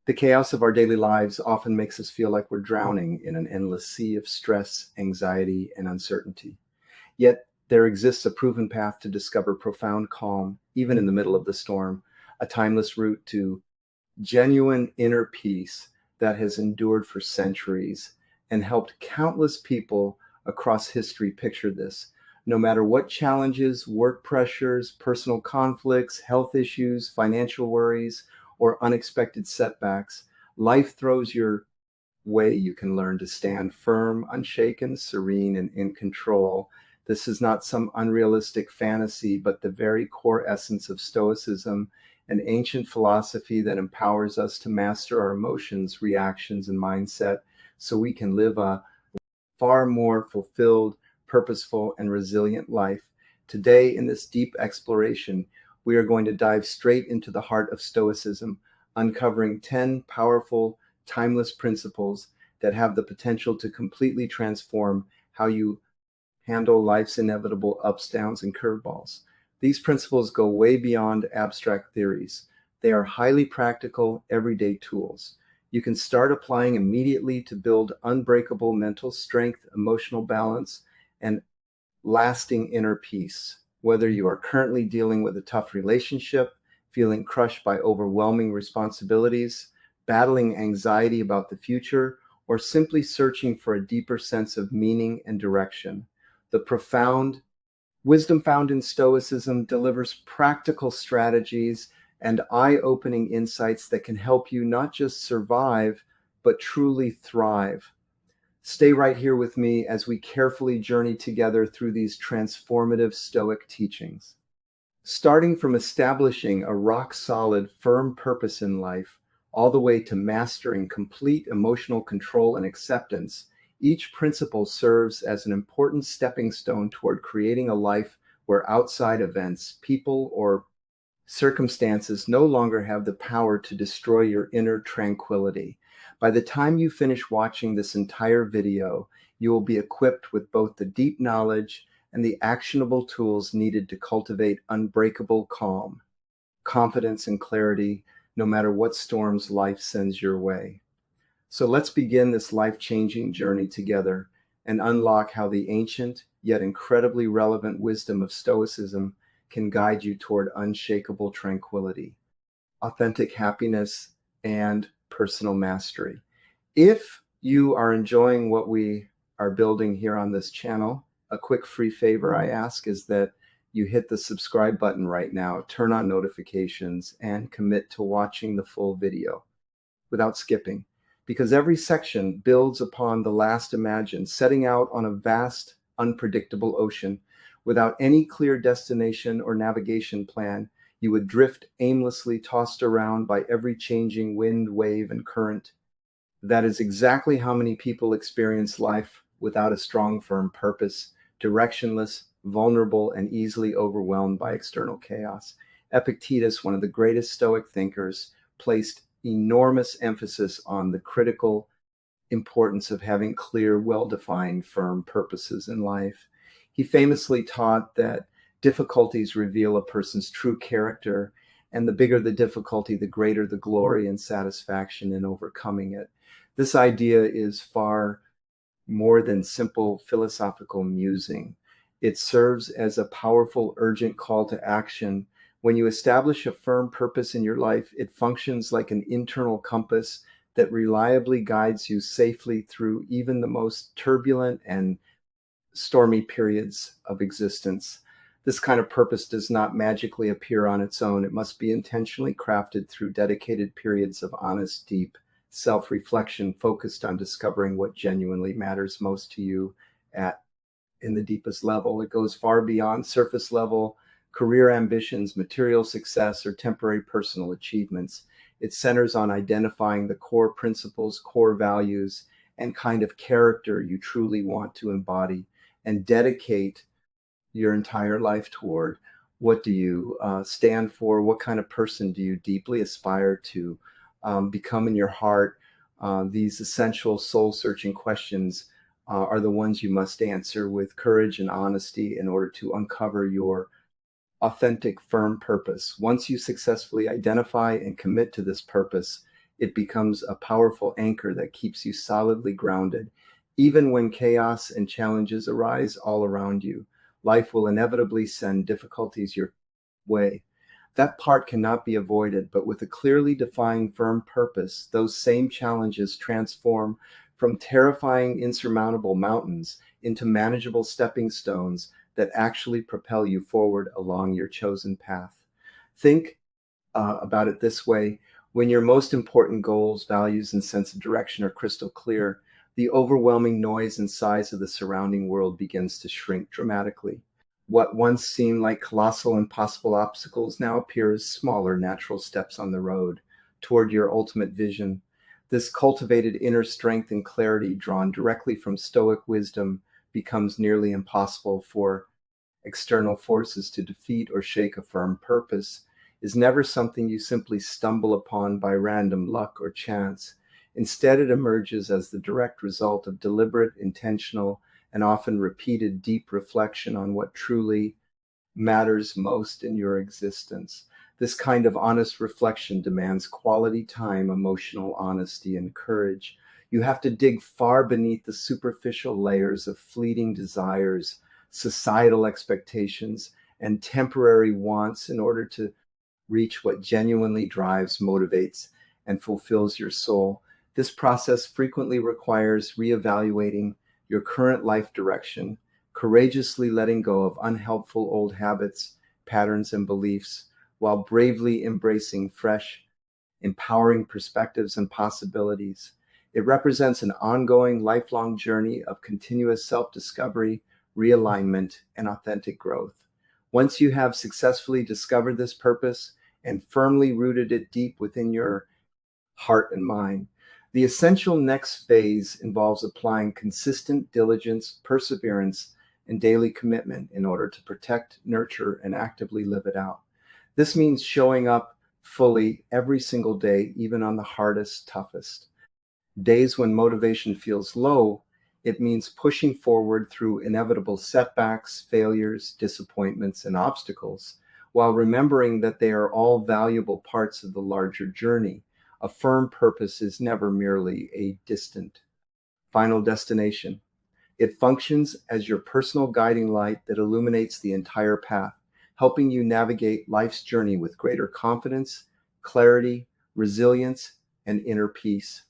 The chaos of our daily lives often makes us feel like we're drowning in an endless sea of stress, anxiety, and uncertainty. Yet there exists a proven path to discover profound calm, even in the middle of the storm, a timeless route to genuine inner peace that has endured for centuries and helped countless people across history picture this. No matter what challenges, work pressures, personal conflicts, health issues, financial worries, or unexpected setbacks, life throws your way, you can learn to stand firm, unshaken, serene, and in control. This is not some unrealistic fantasy, but the very core essence of Stoicism, an ancient philosophy that empowers us to master our emotions, reactions, and mindset so we can live a far more fulfilled, purposeful, and resilient life. Today, in this deep exploration, we are going to dive straight into the heart of Stoicism, uncovering 10 powerful, timeless principles that have the potential to completely transform how you handle life's inevitable ups, downs, and curveballs. These principles go way beyond abstract theories. They are highly practical, everyday tools you can start applying immediately to build unbreakable mental strength, emotional balance, and lasting inner peace. Whether you are currently dealing with a tough relationship, feeling crushed by overwhelming responsibilities, battling anxiety about the future, or simply searching for a deeper sense of meaning and direction, the profound wisdom found in Stoicism delivers practical strategies and eye-opening insights that can help you not just survive, but truly thrive. Stay right here with me as we carefully journey together through these transformative Stoic teachings. Starting from establishing a rock-solid, firm purpose in life, all the way to mastering complete emotional control and acceptance, each principle serves as an important stepping stone toward creating a life where outside events, people, or circumstances no longer have the power to destroy your inner tranquility. By the time you finish watching this entire video, you will be equipped with both the deep knowledge and the actionable tools needed to cultivate unbreakable calm, confidence, and clarity, no matter what storms life sends your way. So let's begin this life-changing journey together and unlock how the ancient yet incredibly relevant wisdom of Stoicism can guide you toward unshakable tranquility, authentic happiness, and personal mastery. If you are enjoying what we are building here on this channel, a quick free favor I ask is that you hit the subscribe button right now, turn on notifications, and commit to watching the full video without skipping, because every section builds upon the last imagined, setting out on a vast, unpredictable ocean. Without any clear destination or navigation plan, you would drift aimlessly, tossed around by every changing wind, wave, and current. That is exactly how many people experience life without a strong, firm purpose, directionless, vulnerable, and easily overwhelmed by external chaos. Epictetus, one of the greatest Stoic thinkers, placed enormous emphasis on the critical importance of having clear, well-defined, firm purposes in life. He famously taught that difficulties reveal a person's true character, and the bigger the difficulty, the greater the glory and satisfaction in overcoming it. This idea is far more than simple philosophical musing. It serves as a powerful, urgent call to action. When you establish a firm purpose in your life, it functions like an internal compass that reliably guides you safely through even the most turbulent and stormy periods of existence. This kind of purpose does not magically appear on its own. It must be intentionally crafted through dedicated periods of honest, deep self-reflection focused on discovering what genuinely matters most to you in the deepest level. It goes far beyond surface level career ambitions, material success, or temporary personal achievements. It centers on identifying the core principles, core values, and kind of character you truly want to embody and dedicate your entire life toward. What do you stand for? What kind of person do you deeply aspire to become in your heart? These essential soul-searching questions are the ones you must answer with courage and honesty in order to uncover your authentic, firm purpose. Once you successfully identify and commit to this purpose, it becomes a powerful anchor that keeps you solidly grounded. Even when chaos and challenges arise all around you, life will inevitably send difficulties your way. That part cannot be avoided, but with a clearly defined, firm purpose, those same challenges transform from terrifying, insurmountable mountains into manageable stepping stones that actually propel you forward along your chosen path. Think about it this way: when your most important goals, values, and sense of direction are crystal clear, the overwhelming noise and size of the surrounding world begins to shrink dramatically. What once seemed like colossal, impossible obstacles now appear as smaller, natural steps on the road toward your ultimate vision. This cultivated inner strength and clarity, drawn directly from Stoic wisdom, becomes nearly impossible for external forces to defeat or shake. A firm purpose is never something you simply stumble upon by random luck or chance. Instead, it emerges as the direct result of deliberate, intentional, and often repeated deep reflection on what truly matters most in your existence. This kind of honest reflection demands quality time, emotional honesty, and courage. You have to dig far beneath the superficial layers of fleeting desires, societal expectations, and temporary wants in order to reach what genuinely drives, motivates, and fulfills your soul. This process frequently requires reevaluating your current life direction, courageously letting go of unhelpful old habits, patterns, and beliefs, while bravely embracing fresh, empowering perspectives and possibilities. It represents an ongoing, lifelong journey of continuous self discovery, realignment, and authentic growth. Once you have successfully discovered this purpose and firmly rooted it deep within your heart and mind, the essential next phase involves applying consistent diligence, perseverance, and daily commitment in order to protect, nurture, and actively live it out. This means showing up fully every single day, even on the hardest, toughest days when motivation feels low. It means pushing forward through inevitable setbacks, failures, disappointments, and obstacles, while remembering that they are all valuable parts of the larger journey. A firm purpose is never merely a distant final destination. It functions as your personal guiding light that illuminates the entire path, helping you navigate life's journey with greater confidence, clarity, resilience, and inner peace.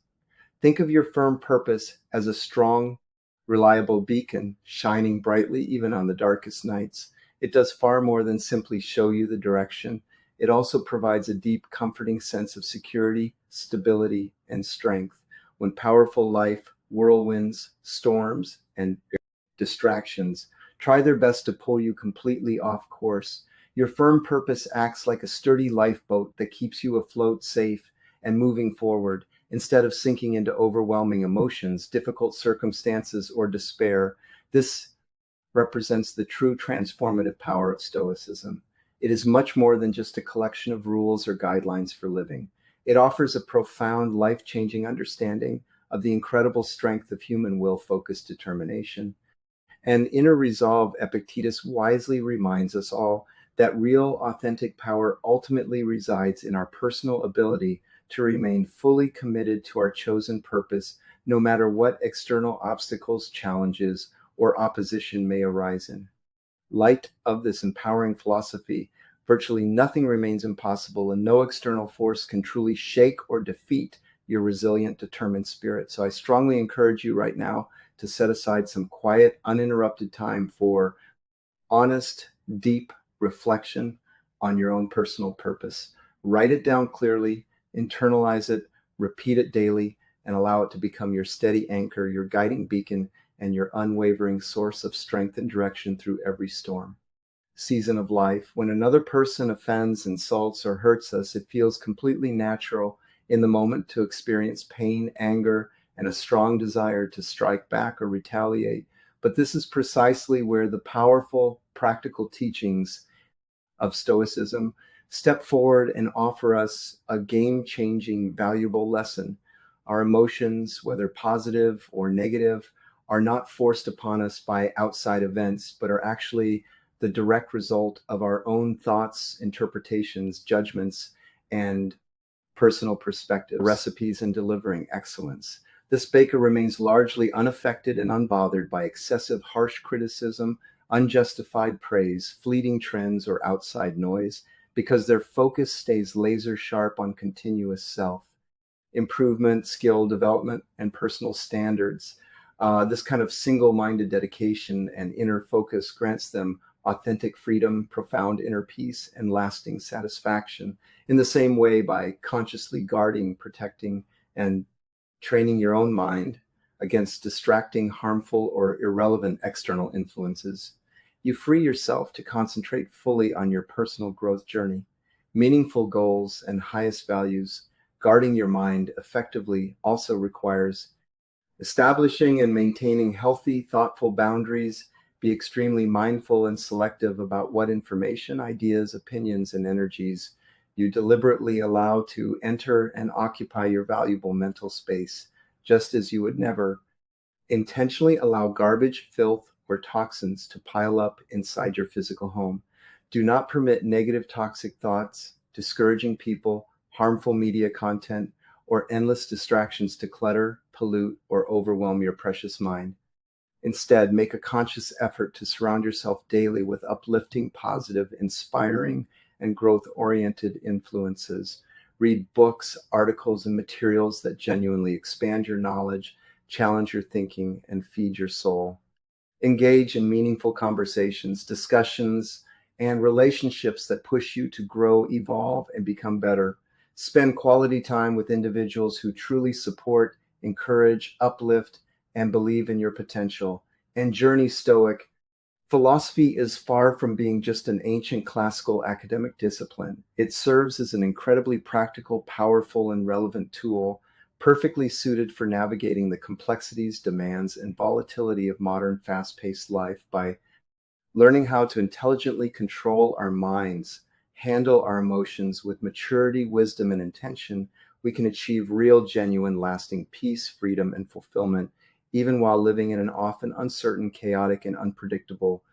Think of your firm purpose as a strong, reliable beacon shining brightly even on the darkest nights. It does far more than simply show you the direction. It also provides a deep, comforting sense of security, stability, and strength when powerful life, whirlwinds, storms, and distractions try their best to pull you completely off course. Your firm purpose acts like a sturdy lifeboat that keeps you afloat, safe, and moving forward instead of sinking into overwhelming emotions, difficult circumstances, or despair. This represents the true transformative power of Stoicism. It is much more than just a collection of rules or guidelines for living. It offers a profound, life changing understanding of the incredible strength of human will focused determination and inner resolve. Epictetus wisely reminds us all that real, authentic power ultimately resides in our personal ability to remain fully committed to our chosen purpose, no matter what external obstacles, challenges, or opposition may arise in light of this empowering philosophy. Virtually nothing remains impossible, and no external force can truly shake or defeat your resilient, determined spirit. So I strongly encourage you right now to set aside some quiet, uninterrupted time for honest, deep reflection on your own personal purpose. Write it down clearly, internalize it, repeat it daily, and allow it to become your steady anchor, your guiding beacon, and your unwavering source of strength and direction through every storm season of life. When another person offends, insults, or hurts us, it feels completely natural in the moment to experience pain, anger, and a strong desire to strike back or retaliate. But this is precisely where the powerful, practical teachings of Stoicism step forward and offer us a game changing, valuable lesson. Our emotions, whether positive or negative, are not forced upon us by outside events, but are actually the direct result of our own thoughts, interpretations, judgments, and personal perspectives, recipes, and delivering excellence. This baker remains largely unaffected and unbothered by excessive harsh criticism, unjustified praise, fleeting trends, or outside noise, because their focus stays laser sharp on continuous self improvement, skill development, and personal standards. This kind of single minded dedication and inner focus grants them authentic freedom, profound inner peace, and lasting satisfaction. In the same way, by consciously guarding, protecting, and training your own mind against distracting, harmful, or irrelevant external influences, you free yourself to concentrate fully on your personal growth journey, meaningful goals, and highest values. Guarding your mind effectively also requires establishing and maintaining healthy, thoughtful boundaries. Be extremely mindful and selective about what information, ideas, opinions, and energies you deliberately allow to enter and occupy your valuable mental space, just as you would never intentionally allow garbage, filth, or toxins to pile up inside your physical home. Do not permit negative, toxic thoughts, discouraging people, harmful media content, or endless distractions to clutter, pollute, or overwhelm your precious mind. Instead, make a conscious effort to surround yourself daily with uplifting, positive, inspiring, and growth-oriented influences. Read books, articles, and materials that genuinely expand your knowledge, challenge your thinking, and feed your soul. Engage in meaningful conversations, discussions, and relationships that push you to grow, evolve, and become better. Spend quality time with individuals who truly support, encourage, uplift, and believe in your potential. And journey Stoic. Philosophy is far from being just an ancient classical academic discipline. It serves as an incredibly practical, powerful, and relevant tool, perfectly suited for navigating the complexities, demands, and volatility of modern fast-paced life. By learning how to intelligently control our minds, handle our emotions with maturity, wisdom, and intention, we can achieve real, genuine, lasting peace, freedom, and fulfillment, even while living in an often uncertain, chaotic, and unpredictable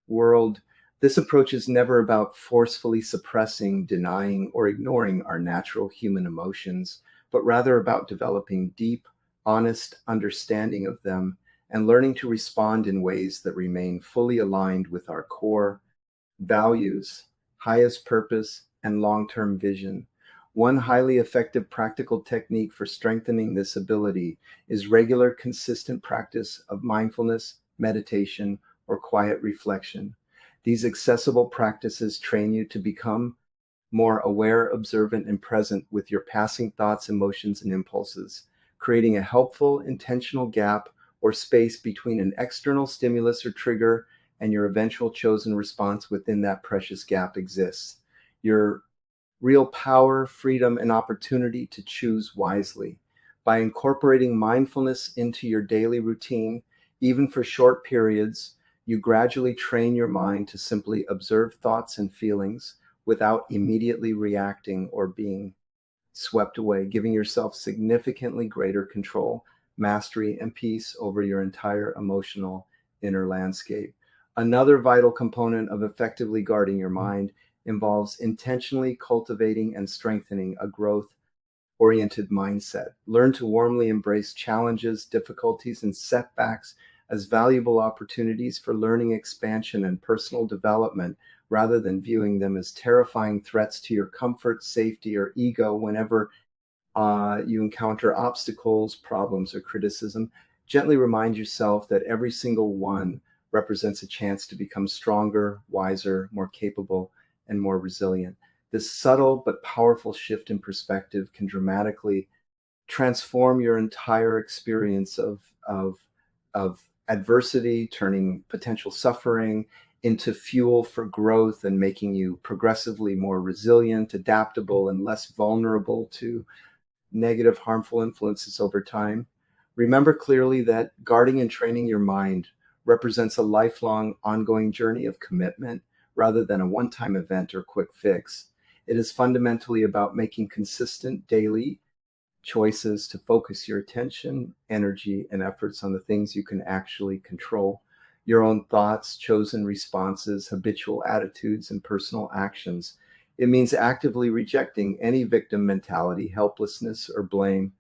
world. This approach is never about forcefully suppressing, denying, or ignoring our natural human emotions, but rather about developing deep, honest understanding of them and learning to respond in ways that remain fully aligned with our core values, highest purpose, and long-term vision. One highly effective practical technique for strengthening this ability is regular, consistent practice of mindfulness, meditation, or quiet reflection. These accessible practices train you to become more aware, observant, and present with your passing thoughts, emotions, and impulses, creating a helpful, intentional gap or space between an external stimulus or trigger and your eventual chosen response. Within that precious gap exists your real power, freedom, and opportunity to choose wisely. By incorporating mindfulness into your daily routine, even for short periods, you gradually train your mind to simply observe thoughts and feelings without immediately reacting or being swept away, giving yourself significantly greater control, mastery, and peace over your entire emotional inner landscape. Another vital component of effectively guarding your mind involves intentionally cultivating and strengthening a growth oriented mindset. Learn to warmly embrace challenges, difficulties, and setbacks as valuable opportunities for learning, expansion, and personal development, rather than viewing them as terrifying threats to your comfort, safety, or ego. Whenever you encounter obstacles, problems, or criticism, gently remind yourself that every single one represents a chance to become stronger, wiser, more capable, and more resilient. This subtle but powerful shift in perspective can dramatically transform your entire experience of adversity, turning potential suffering into fuel for growth and making you progressively more resilient, adaptable, and less vulnerable to negative, harmful influences over time. Remember clearly that guarding and training your mind represents a lifelong, ongoing journey of commitment rather than a one-time event or quick fix. It is fundamentally about making consistent daily choices to focus your attention, energy, and efforts on the things you can actually control. Your own thoughts, chosen responses, habitual attitudes, and personal actions. It means actively rejecting any victim mentality, helplessness, or blame,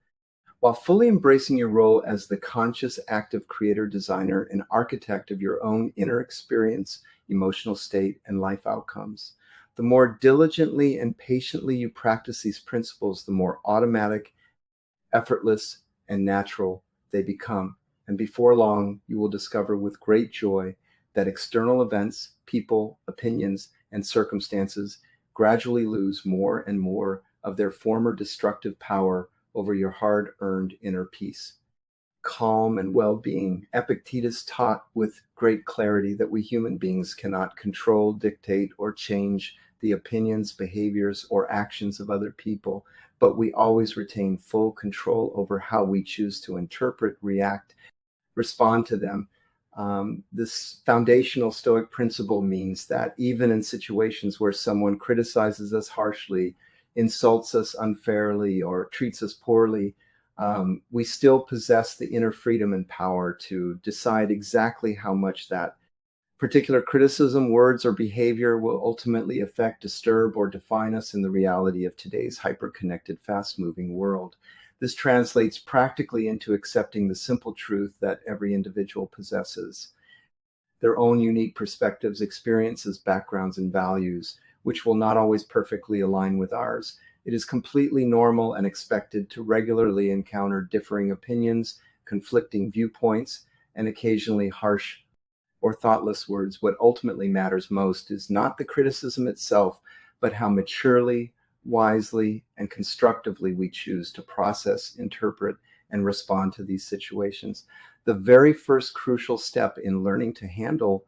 while fully embracing your role as the conscious, active creator, designer, and architect of your own inner experience, emotional state, and life outcomes. The more diligently and patiently you practice these principles, the more automatic, effortless, and natural they become. And before long, you will discover with great joy that external events, people, opinions, and circumstances gradually lose more and more of their former destructive power over your hard earned inner peace, calm, and well being. Epictetus taught with great clarity that we human beings cannot control, dictate, or change the opinions, behaviors, or actions of other people, but we always retain full control over how we choose to interpret, react, respond to them. This foundational Stoic principle means that even in situations where someone criticizes us harshly, insults us unfairly, or treats us poorly, we still possess the inner freedom and power to decide exactly how much that particular criticism, words, or behavior will ultimately affect, disturb, or define us in the reality of today's hyper-connected, fast-moving world. This translates practically into accepting the simple truth that every individual possesses their own unique perspectives, experiences, backgrounds, and values, which will not always perfectly align with ours. It is completely normal and expected to regularly encounter differing opinions, conflicting viewpoints, and occasionally harsh or thoughtless words. What ultimately matters most is not the criticism itself, but how maturely, wisely, and constructively we choose to process, interpret, and respond to these situations. The very first crucial step in learning to handle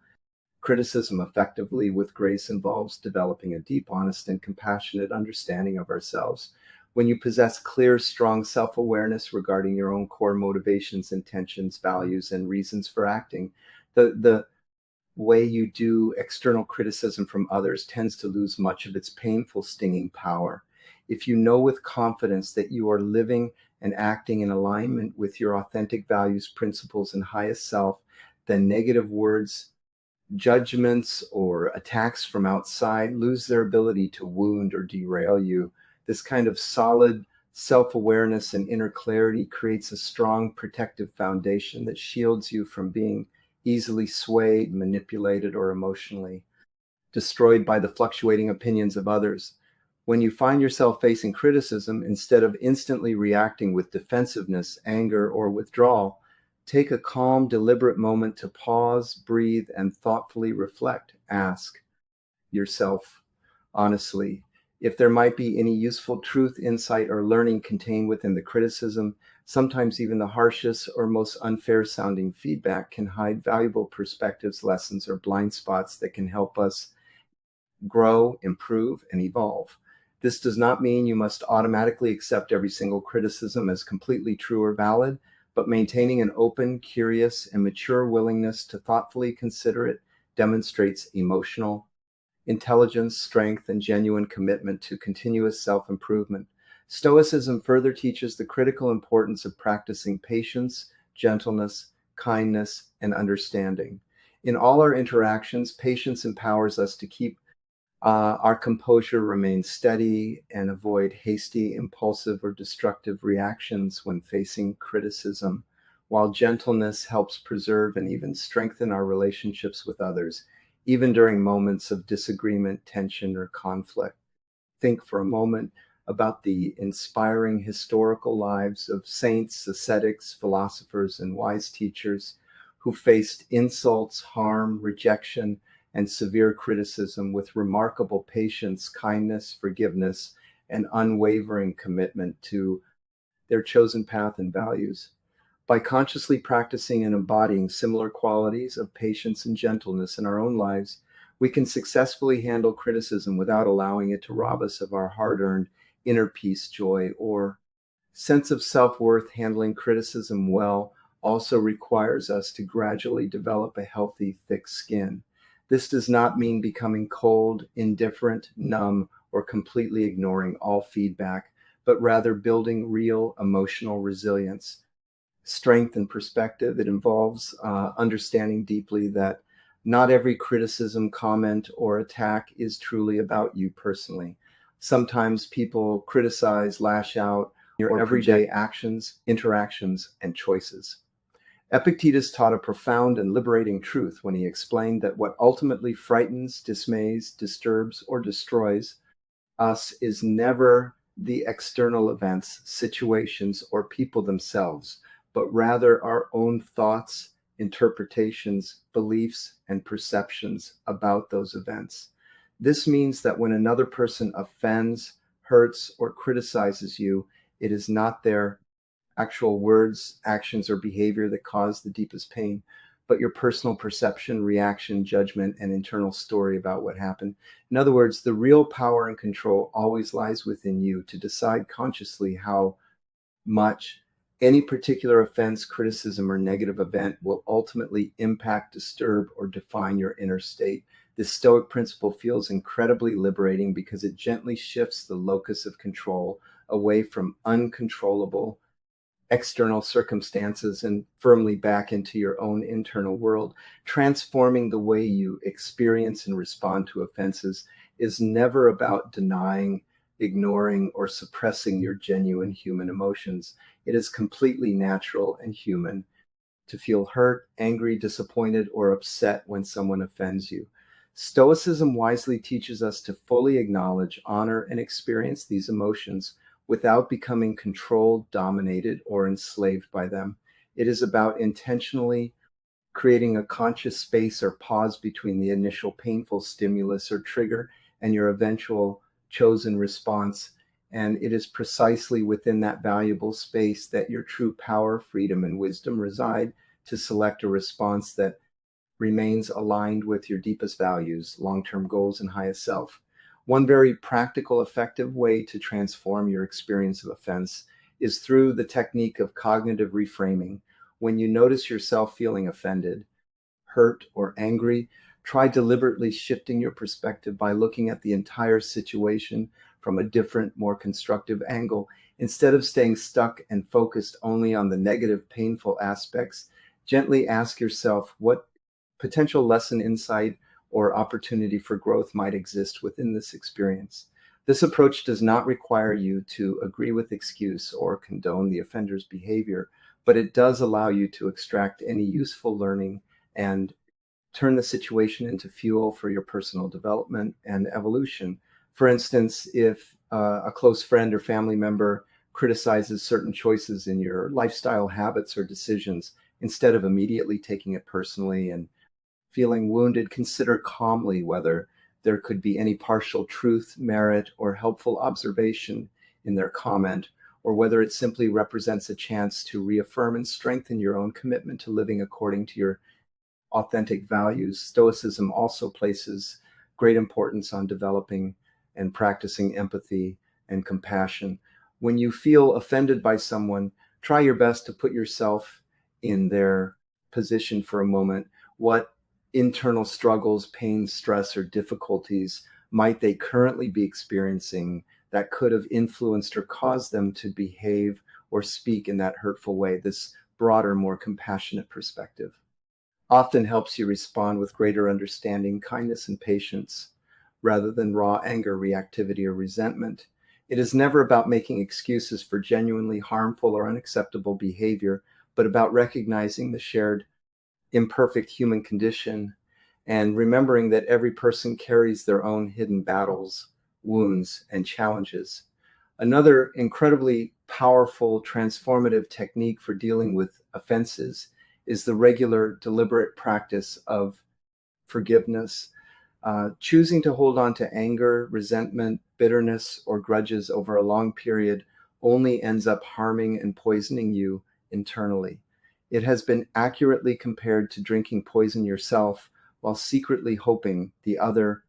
criticism effectively with grace involves developing a deep, honest, and compassionate understanding of ourselves. When you possess clear, strong self awareness regarding your own core motivations, intentions, values, and reasons for acting, the way you do external criticism from others tends to lose much of its painful, stinging power. If you know with confidence that you are living and acting in alignment with your authentic values, principles, and highest self, then negative words, judgments, or attacks from outside lose their ability to wound or derail you. This kind of solid self awareness and inner clarity creates a strong protective foundation that shields you from being easily swayed, manipulated, or emotionally destroyed by the fluctuating opinions of others. When you find yourself facing criticism, instead of instantly reacting with defensiveness, anger, or withdrawal, take a calm, deliberate moment to pause, breathe, and thoughtfully reflect. Ask yourself honestly if there might be any useful truth, insight, or learning contained within the criticism. Sometimes even the harshest or most unfair sounding feedback can hide valuable perspectives, lessons, or blind spots that can help us grow, improve, and evolve. This does not mean you must automatically accept every single criticism as completely true or valid, but maintaining an open, curious, and mature willingness to thoughtfully consider it demonstrates emotional intelligence, strength, and genuine commitment to continuous self-improvement. Stoicism further teaches the critical importance of practicing patience, gentleness, kindness, and understanding. In all our interactions, patience empowers us to keep our composure, remain steady, and avoid hasty, impulsive, or destructive reactions when facing criticism, while gentleness helps preserve and even strengthen our relationships with others, even during moments of disagreement, tension, or conflict. Think for a moment about the inspiring historical lives of saints, ascetics, philosophers, and wise teachers who faced insults, harm, rejection, and severe criticism with remarkable patience, kindness, forgiveness, and unwavering commitment to their chosen path and values. By consciously practicing and embodying similar qualities of patience and gentleness in our own lives, we can successfully handle criticism without allowing it to rob us of our hard-earned inner peace, joy, or sense of self-worth. Handling criticism well also requires us to gradually develop a healthy, thick skin. This does not mean becoming cold, indifferent, numb, or completely ignoring all feedback, but rather building real emotional resilience, strength, and perspective. It involves understanding deeply that Not every criticism, comment, or attack is truly about you personally. Sometimes people criticize, lash out your everyday actions, interactions, and choices. Epictetus taught a profound and liberating truth when he explained that what ultimately frightens, dismays, disturbs, or destroys us is never the external events, situations, or people themselves, but rather our own thoughts, interpretations, beliefs, and perceptions about those events. This means that when another person offends, hurts, or criticizes you, it is not their actual words, actions, or behavior that cause the deepest pain, but your personal perception, reaction, judgment, and internal story about what happened. In other words, the real power and control always lies within you to decide consciously how much any particular offense, criticism, or negative event will ultimately impact, disturb, or define your inner state. This Stoic principle feels incredibly liberating because it gently shifts the locus of control away from uncontrollable external circumstances and firmly back into your own internal world. Transforming the way you experience and respond to offenses is never about denying, ignoring, or suppressing your genuine human emotions. It is completely natural and human to feel hurt, angry, disappointed, or upset when someone offends you. Stoicism wisely teaches us to fully acknowledge, honor, and experience these emotions without becoming controlled, dominated, or enslaved by them. It is about intentionally creating a conscious space or pause between the initial painful stimulus or trigger and your eventual chosen response. And it is precisely within that valuable space that your true power, freedom, and wisdom reside to select a response that remains aligned with your deepest values, long-term goals, and highest self. One very practical, effective way to transform your experience of offense is through the technique of cognitive reframing. When you notice yourself feeling offended, hurt, or angry, try deliberately shifting your perspective by looking at the entire situation from a different, more constructive angle. Instead of staying stuck and focused only on the negative, painful aspects, gently ask yourself what potential lesson, insight, or opportunity for growth might exist within this experience. This approach does not require you to agree with excuse or condone the offender's behavior, but it does allow you to extract any useful learning and turn the situation into fuel for your personal development and evolution. For instance, if a close friend or family member criticizes certain choices in your lifestyle habits or decisions, instead of immediately taking it personally and feeling wounded, consider calmly whether there could be any partial truth, merit, or helpful observation in their comment, or whether it simply represents a chance to reaffirm and strengthen your own commitment to living according to your authentic values. Stoicism also places great importance on developing and practicing empathy and compassion. When you feel offended by someone, try your best to put yourself in their position for a moment. What internal struggles, pain, stress, or difficulties might they currently be experiencing that could have influenced or caused them to behave or speak in that hurtful way? This broader, more compassionate perspective often helps you respond with greater understanding, kindness, and patience rather than raw anger, reactivity, or resentment. It is never about making excuses for genuinely harmful or unacceptable behavior, but about recognizing the shared imperfect human condition and remembering that every person carries their own hidden battles, wounds, and challenges. Another incredibly powerful, transformative technique for dealing with offenses is the regular, deliberate practice of forgiveness. Choosing to hold on to anger, resentment, bitterness, or grudges over a long period only ends up harming and poisoning you internally. It has been accurately compared to drinking poison yourself while secretly hoping the other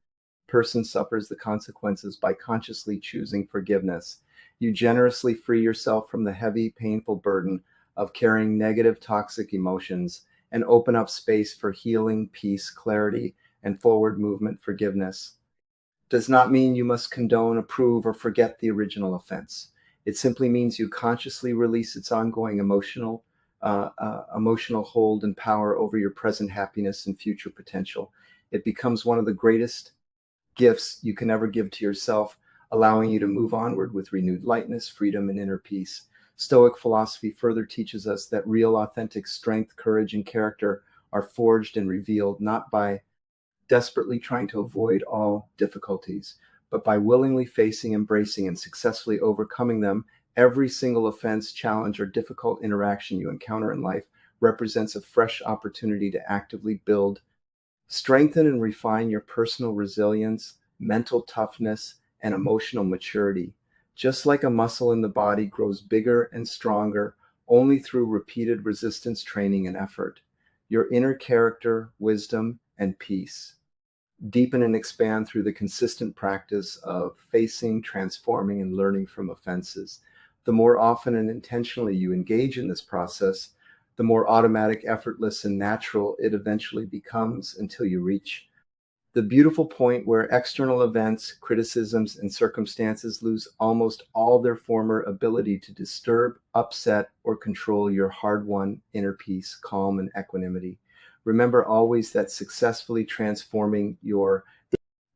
person suffers the consequences. By consciously choosing forgiveness, you generously free yourself from the heavy, painful burden of carrying negative, toxic emotions and open up space for healing, peace, clarity, and forward movement. Forgiveness does not mean you must condone, approve, or forget the original offense. It simply means you consciously release its ongoing emotional, emotional hold and power over your present happiness and future potential. It becomes one of the greatest gifts you can ever give to yourself, allowing you to move onward with renewed lightness, freedom, and inner peace. Stoic philosophy further teaches us that real, authentic strength, courage, and character are forged and revealed not by desperately trying to avoid all difficulties, but by willingly facing, embracing, and successfully overcoming them. Every single offense, challenge, or difficult interaction you encounter in life represents a fresh opportunity to actively build, strengthen, and refine your personal resilience, mental toughness, and emotional maturity. Just like a muscle in the body grows bigger and stronger only through repeated resistance training and effort, your inner character, wisdom, and peace deepen and expand through the consistent practice of facing, transforming, and learning from offenses. The more often and intentionally you engage in this process, the more automatic, effortless, and natural it eventually becomes until you reach the beautiful point where external events, criticisms, and circumstances lose almost all their former ability to disturb, upset, or control your hard-won inner peace, calm, and equanimity. Remember always that successfully transforming your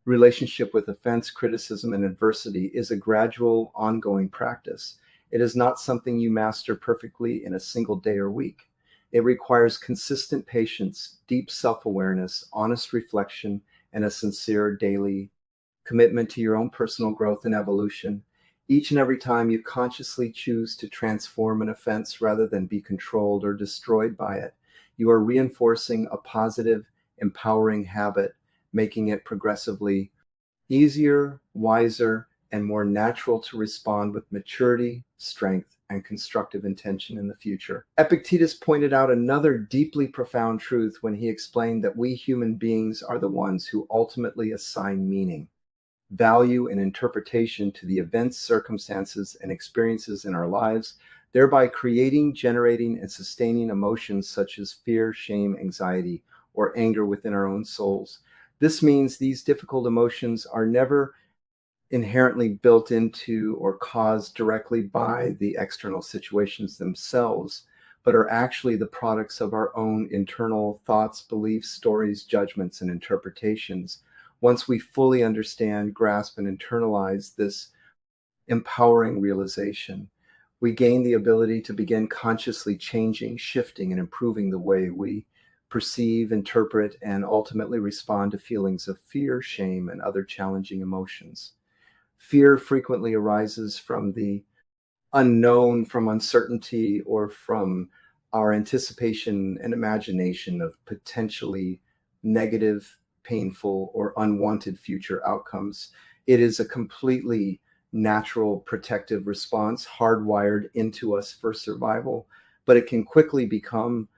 relationship with offense, criticism, and adversity is a gradual, ongoing practice. It is not something you master perfectly in a single day or week. It requires consistent patience, deep self awareness, honest reflection, and a sincere daily commitment to your own personal growth and evolution. Each and every time you consciously choose to transform an offense rather than be controlled or destroyed by it, you are reinforcing a positive, empowering habit, making it progressively easier, wiser, and more natural to respond with maturity, strength, and constructive intention in the future. Epictetus pointed out another deeply profound truth when he explained that we human beings are the ones who ultimately assign meaning, value, and interpretation to the events, circumstances, and experiences in our lives, thereby creating, generating, and sustaining emotions such as fear, shame, anxiety, or anger within our own souls. This means these difficult emotions are never inherently built into or caused directly by the external situations themselves, but are actually the products of our own internal thoughts, beliefs, stories, judgments, and interpretations. Once we fully understand, grasp, and internalize this empowering realization, we gain the ability to begin consciously changing, shifting, and improving the way we perceive, interpret, and ultimately respond to feelings of fear, shame, and other challenging emotions. Fear frequently arises from the unknown, from uncertainty, or from our anticipation and imagination of potentially negative, painful, or unwanted future outcomes. It is a completely natural protective response hardwired into us for survival, but it can quickly become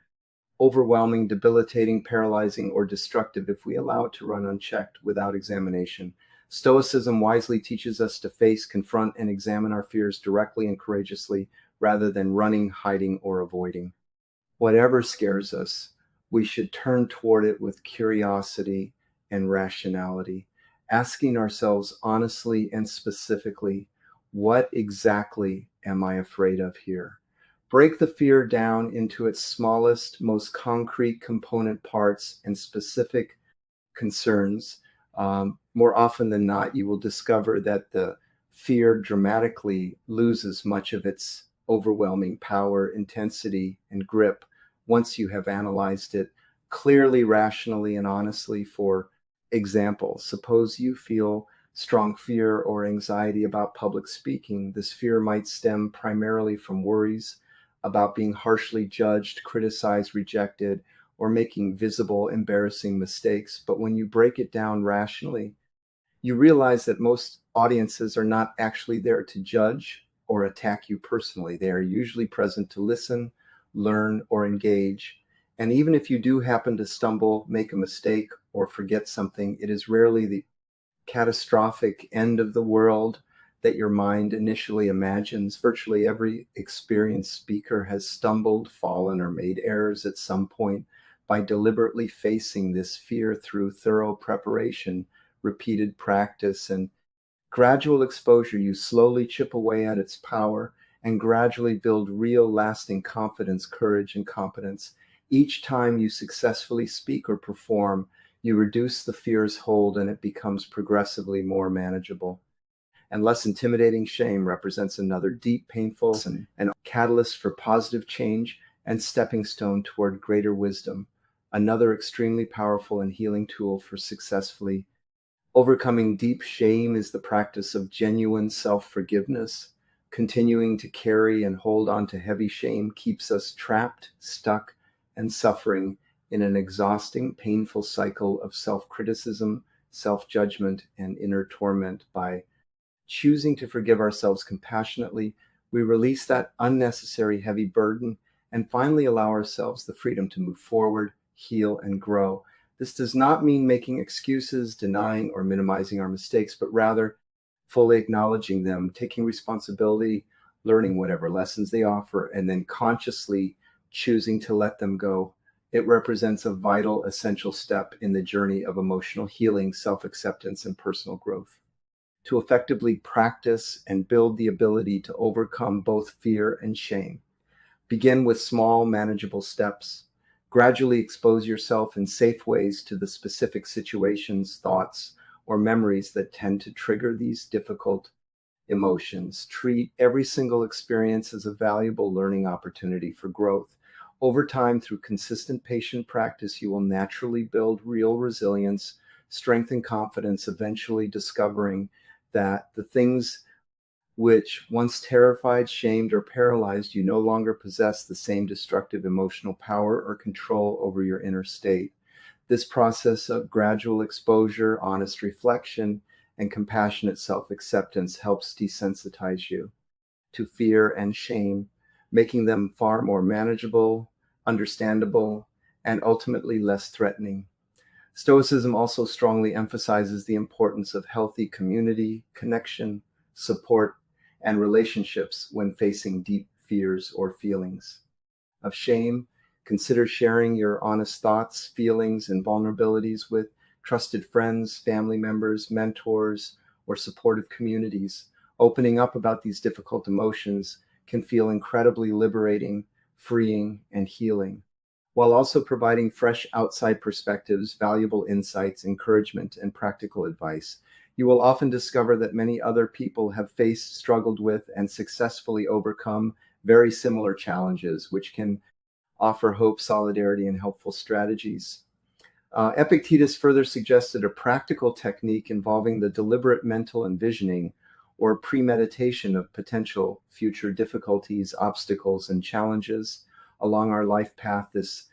overwhelming, debilitating, paralyzing, or destructive if we allow it to run unchecked without examination. Stoicism wisely teaches us to face, confront, and examine our fears directly and courageously rather than running, hiding, or avoiding. Whatever scares us, we should turn toward it with curiosity and rationality, asking ourselves honestly and specifically, what exactly am I afraid of here? Break the fear down into its smallest, most concrete component parts and specific concerns. More often than not, you will discover that the fear dramatically loses much of its overwhelming power, intensity, and grip once you have analyzed it clearly, rationally, and honestly. For example, suppose you feel strong fear or anxiety about public speaking. This fear might stem primarily from worries about being harshly judged, criticized, rejected, or making visible, embarrassing mistakes. But when you break it down rationally, you realize that most audiences are not actually there to judge or attack you personally. They are usually present to listen, learn, or engage. And even if you do happen to stumble, make a mistake, or forget something, it is rarely the catastrophic end of the world that your mind initially imagines. Virtually every experienced speaker has stumbled, fallen, or made errors at some point. By deliberately facing this fear through thorough preparation, repeated practice, and gradual exposure, you slowly chip away at its power and gradually build real, lasting confidence, courage, and competence. Each time you successfully speak or perform, you reduce the fear's hold and it becomes progressively more manageable and less intimidating. Shame represents another deep, painful, and catalyst for positive change and stepping stone toward greater wisdom. Another extremely powerful and healing tool for successfully overcoming deep shame is the practice of genuine self-forgiveness. Continuing to carry and hold on to heavy shame keeps us trapped, stuck, and suffering in an exhausting, painful cycle of self-criticism, self-judgment, and inner torment. By choosing to forgive ourselves compassionately, we release that unnecessary heavy burden and finally allow ourselves the freedom to move forward, heal, and grow. This does not mean making excuses, denying, or minimizing our mistakes, but rather fully acknowledging them, taking responsibility, learning whatever lessons they offer, and then consciously choosing to let them go. It represents a vital, essential step in the journey of emotional healing, self-acceptance, and personal growth. To effectively practice and build the ability to overcome both fear and shame, begin with small, manageable steps. Gradually expose yourself in safe ways to the specific situations, thoughts, or memories that tend to trigger these difficult emotions. Treat every single experience as a valuable learning opportunity for growth. Over time, through consistent patient practice, you will naturally build real resilience, strength, and confidence, eventually discovering that the things which once terrified, shamed, or paralyzed you no longer possess the same destructive emotional power or control over your inner state. This process of gradual exposure, honest reflection, and compassionate self-acceptance helps desensitize you to fear and shame, making them far more manageable, understandable, and ultimately less threatening. Stoicism also strongly emphasizes the importance of healthy community, connection, support, and relationships when facing deep fears or feelings of shame. Consider sharing your honest thoughts, feelings, and vulnerabilities with trusted friends, family members, mentors, or supportive communities. Opening up about these difficult emotions can feel incredibly liberating, freeing, and healing, while also providing fresh outside perspectives, valuable insights, encouragement, and practical advice. You will often discover that many other people have faced, struggled with, and successfully overcome very similar challenges, which can offer hope, solidarity, and helpful strategies. Epictetus further suggested a practical technique involving the deliberate mental envisioning or premeditation of potential future difficulties, obstacles, and challenges along our life path. This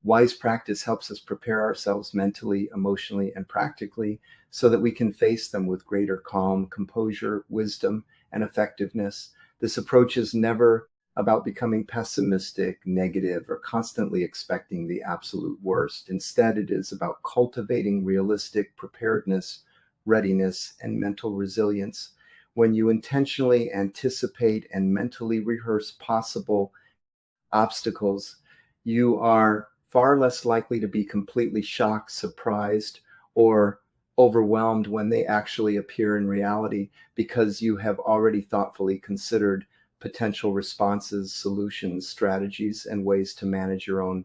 wise practice helps us prepare ourselves mentally, emotionally, and practically so that we can face them with greater calm, composure, wisdom, and effectiveness. This approach is never about becoming pessimistic, negative, or constantly expecting the absolute worst. Instead, it is about cultivating realistic preparedness, readiness, and mental resilience. When you intentionally anticipate and mentally rehearse possible obstacles, you are far less likely to be completely shocked, surprised, or overwhelmed when they actually appear in reality, because you have already thoughtfully considered potential responses, solutions, strategies, and ways to manage your own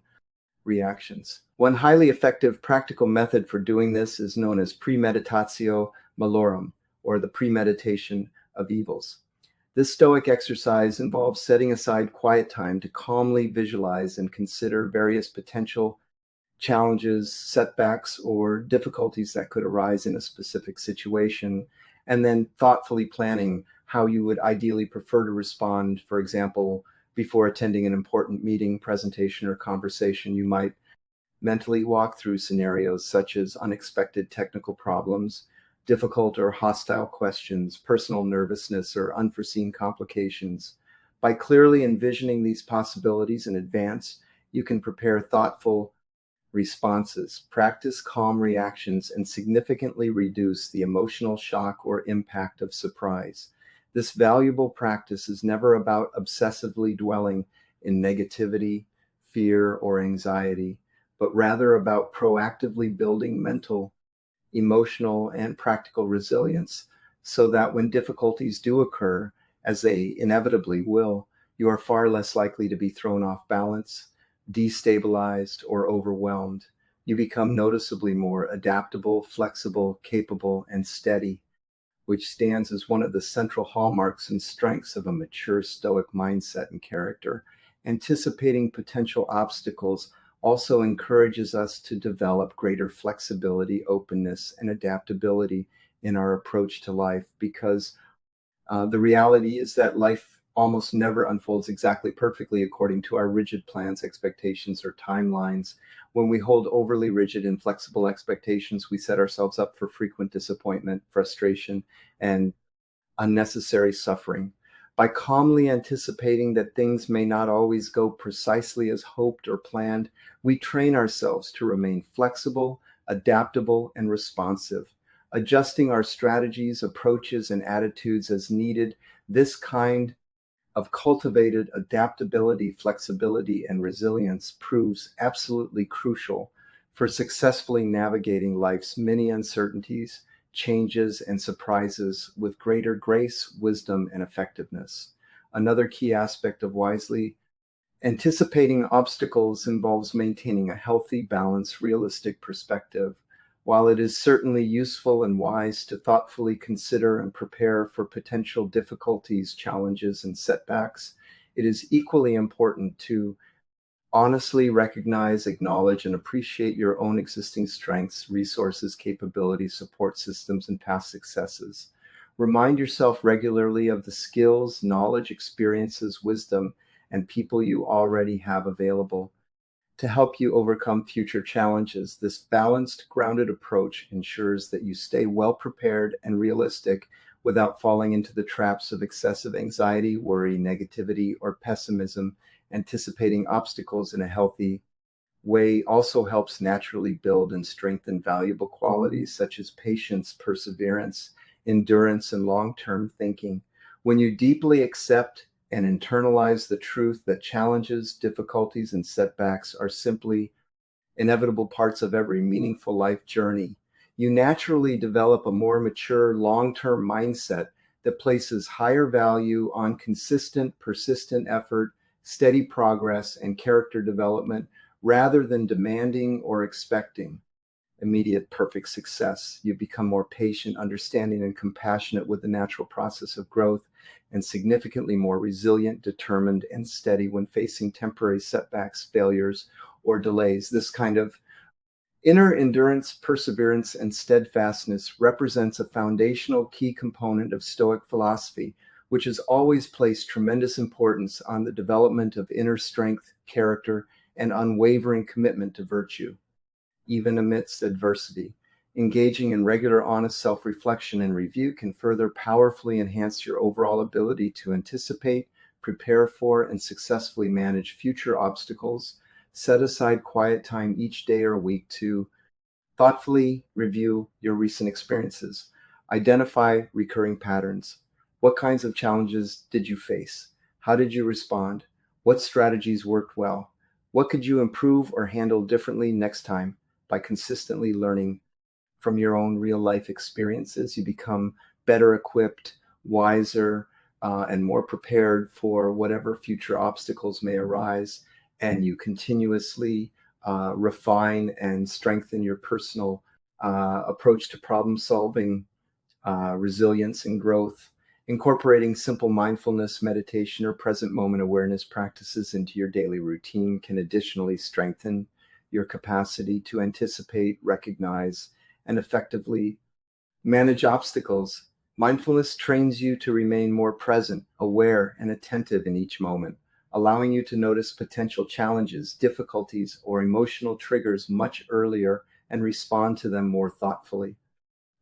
reactions. One highly effective practical method for doing this is known as premeditatio malorum, or the premeditation of evils. This Stoic exercise involves setting aside quiet time to calmly visualize and consider various potential challenges, setbacks, or difficulties that could arise in a specific situation, and then thoughtfully planning how you would ideally prefer to respond. For example, before attending an important meeting, presentation, or conversation, you might mentally walk through scenarios such as unexpected technical problems, difficult or hostile questions, personal nervousness, or unforeseen complications. By clearly envisioning these possibilities in advance, you can prepare thoughtful responses, practice calm reactions, and significantly reduce the emotional shock or impact of surprise. This valuable practice is never about obsessively dwelling in negativity, fear, or anxiety, but rather about proactively building mental, emotional, and practical resilience so that when difficulties do occur as they inevitably will, you are far less likely to be thrown off balance, destabilized, or overwhelmed. You become noticeably more adaptable, flexible, capable, and steady, which stands as one of the central hallmarks and strengths of a mature Stoic mindset and character. Anticipating potential obstacles also encourages us to develop greater flexibility, openness, and adaptability in our approach to life, because the reality is that life almost never unfolds exactly perfectly according to our rigid plans, expectations, or timelines. When we hold overly rigid and flexible expectations, we set ourselves up for frequent disappointment, frustration, and unnecessary suffering. By calmly anticipating that things may not always go precisely as hoped or planned, we train ourselves to remain flexible, adaptable, and responsive, adjusting our strategies, approaches, and attitudes as needed. This kind of cultivated adaptability, flexibility, and resilience proves absolutely crucial for successfully navigating life's many uncertainties, changes, and surprises with greater grace, wisdom, and effectiveness. Another key aspect of wisely anticipating obstacles involves maintaining a healthy, balanced, realistic perspective. While it is certainly useful and wise to thoughtfully consider and prepare for potential difficulties, challenges, and setbacks, it is equally important to honestly recognize, acknowledge, and appreciate your own existing strengths, resources, capabilities, support systems, and past successes. Remind yourself regularly of the skills, knowledge, experiences, wisdom, and people you already have available to help you overcome future challenges. This balanced, grounded approach ensures that you stay well prepared and realistic without falling into the traps of excessive anxiety, worry, negativity, or pessimism. Anticipating obstacles in a healthy way also helps naturally build and strengthen valuable qualities such as patience, perseverance, endurance, and long-term thinking. When you deeply accept and internalize the truth that challenges, difficulties, and setbacks are simply inevitable parts of every meaningful life journey, you naturally develop a more mature, long-term mindset that places higher value on consistent, persistent effort, steady progress, and character development rather than demanding or expecting immediate perfect success. You become more patient, understanding, and compassionate with the natural process of growth, and significantly more resilient, determined, and steady when facing temporary setbacks, failures, or delays. This kind of inner endurance, perseverance, and steadfastness represents a foundational key component of Stoic philosophy, which has always placed tremendous importance on the development of inner strength, character, and unwavering commitment to virtue, even amidst adversity. Engaging in regular, honest self-reflection and review can further powerfully enhance your overall ability to anticipate, prepare for, and successfully manage future obstacles. Set aside quiet time each day or week to thoughtfully review your recent experiences. Identify recurring patterns. What kinds of challenges did you face? How did you respond? What strategies worked well? What could you improve or handle differently next time? By consistently learning from your own real life experiences, you become better equipped, wiser, and more prepared for whatever future obstacles may arise. And you continuously refine and strengthen your personal approach to problem solving, resilience, and growth. Incorporating simple mindfulness, meditation, or present moment awareness practices into your daily routine can additionally strengthen your capacity to anticipate, recognize, and effectively manage obstacles. Mindfulness trains you to remain more present, aware, and attentive in each moment, allowing you to notice potential challenges, difficulties, or emotional triggers much earlier and respond to them more thoughtfully,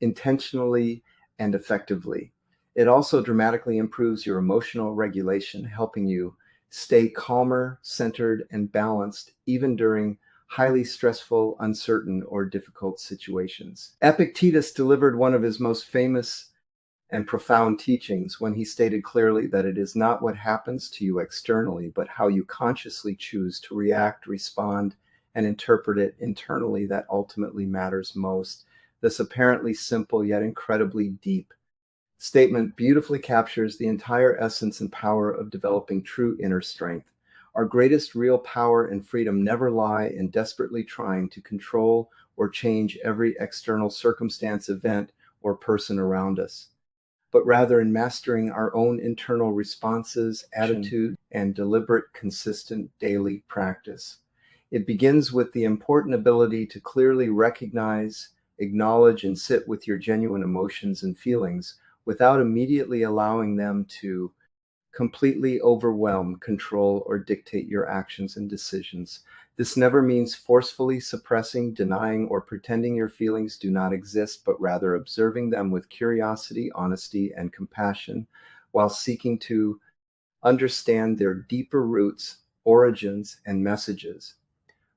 intentionally, and effectively. It also dramatically improves your emotional regulation, helping you stay calmer, centered, and balanced even during highly stressful, uncertain, or difficult situations. Epictetus delivered one of his most famous and profound teachings when he stated clearly that it is not what happens to you externally, but how you consciously choose to react, respond, and interpret it internally that ultimately matters most. This apparently simple yet incredibly deep statement beautifully captures the entire essence and power of developing true inner strength. Our greatest real power and freedom never lie in desperately trying to control or change every external circumstance, event, or person around us, but rather in mastering our own internal responses, attitudes, and deliberate, consistent daily practice. It begins with the important ability to clearly recognize, acknowledge, and sit with your genuine emotions and feelings without immediately allowing them to completely overwhelm, control, or dictate your actions and decisions. This never means forcefully suppressing, denying, or pretending your feelings do not exist, but rather observing them with curiosity, honesty, and compassion while seeking to understand their deeper roots, origins, and messages.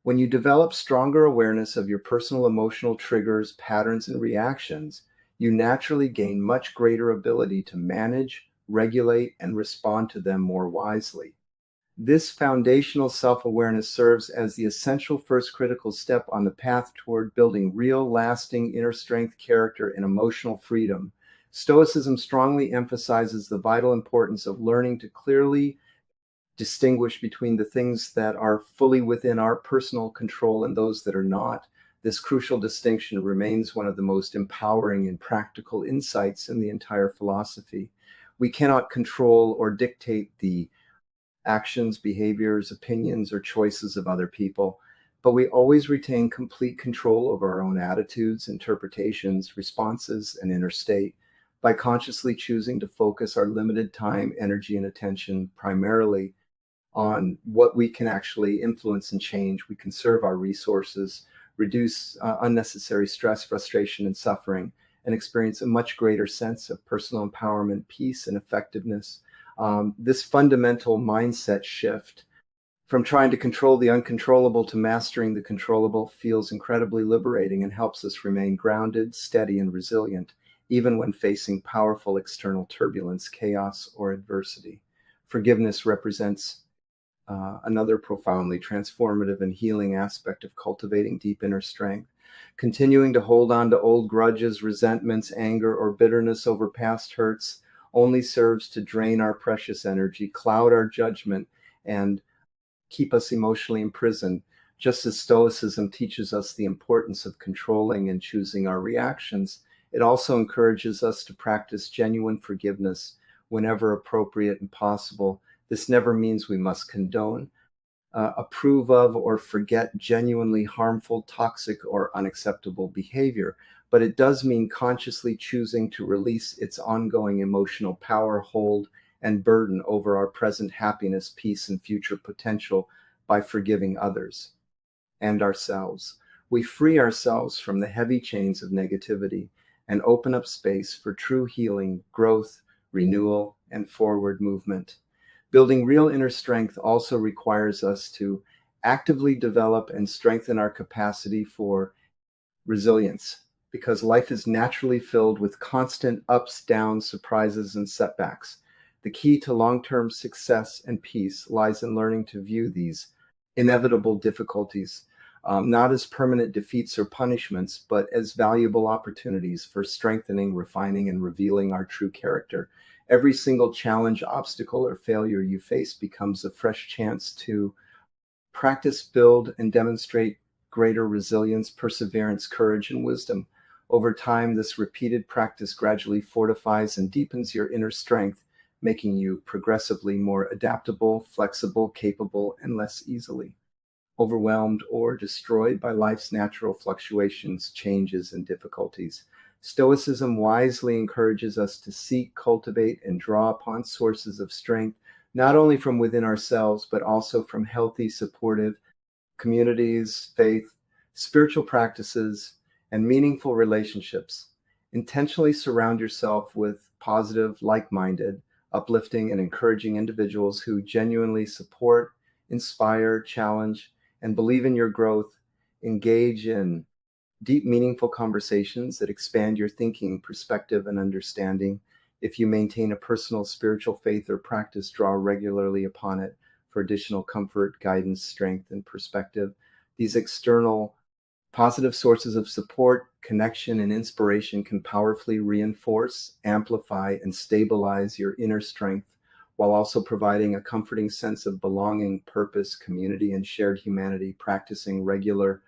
When you develop stronger awareness of your personal emotional triggers, patterns, and reactions, you naturally gain much greater ability to manage, regulate, and respond to them more wisely. This foundational self-awareness serves as the essential first critical step on the path toward building real, lasting inner strength, character, and emotional freedom. Stoicism strongly emphasizes the vital importance of learning to clearly distinguish between the things that are fully within our personal control and those that are not. This crucial distinction remains one of the most empowering and practical insights in the entire philosophy. We cannot control or dictate the actions, behaviors, opinions, or choices of other people, but we always retain complete control over our own attitudes, interpretations, responses, and inner state. By consciously choosing to focus our limited time, energy, and attention primarily on what we can actually influence and change, we conserve our resources, reduce unnecessary stress, frustration, and suffering, and experience a much greater sense of personal empowerment, peace, and effectiveness. This fundamental mindset shift from trying to control the uncontrollable to mastering the controllable feels incredibly liberating and helps us remain grounded, steady, and resilient, even when facing powerful external turbulence, chaos, or adversity. Forgiveness represents another profoundly transformative and healing aspect of cultivating deep inner strength. Continuing to hold on to old grudges, resentments, anger, or bitterness over past hurts only serves to drain our precious energy, cloud our judgment, and keep us emotionally imprisoned. Just as Stoicism teaches us the importance of controlling and choosing our reactions, it also encourages us to practice genuine forgiveness whenever appropriate and possible. This never means we must condone, approve of, or forget genuinely harmful, toxic, or unacceptable behavior, but it does mean consciously choosing to release its ongoing emotional power, hold, and burden over our present happiness, peace, and future potential by forgiving others and ourselves. We free ourselves from the heavy chains of negativity and open up space for true healing, growth, renewal, and forward movement. Building real inner strength also requires us to actively develop and strengthen our capacity for resilience, because life is naturally filled with constant ups, downs, surprises, and setbacks. The key to long-term success and peace lies in learning to view these inevitable difficulties not as permanent defeats or punishments, but as valuable opportunities for strengthening, refining, and revealing our true character. Every single challenge, obstacle, or failure you face becomes a fresh chance to practice, build, and demonstrate greater resilience, perseverance, courage, and wisdom. Over time, this repeated practice gradually fortifies and deepens your inner strength, making you progressively more adaptable, flexible, capable, and less easily overwhelmed or destroyed by life's natural fluctuations, changes, and difficulties. Stoicism wisely encourages us to seek, cultivate, and draw upon sources of strength, not only from within ourselves, but also from healthy, supportive communities, faith, spiritual practices, and meaningful relationships. Intentionally surround yourself with positive, like-minded, uplifting, and encouraging individuals who genuinely support, inspire, challenge, and believe in your growth. Engage in deep, meaningful conversations that expand your thinking, perspective, and understanding. If you maintain a personal spiritual faith or practice, draw regularly upon it for additional comfort, guidance, strength, and perspective. These external Positive sources of support, connection, and inspiration can powerfully reinforce, amplify, and stabilize your inner strength while also providing a comforting sense of belonging, purpose, community, and shared humanity. Practicing regular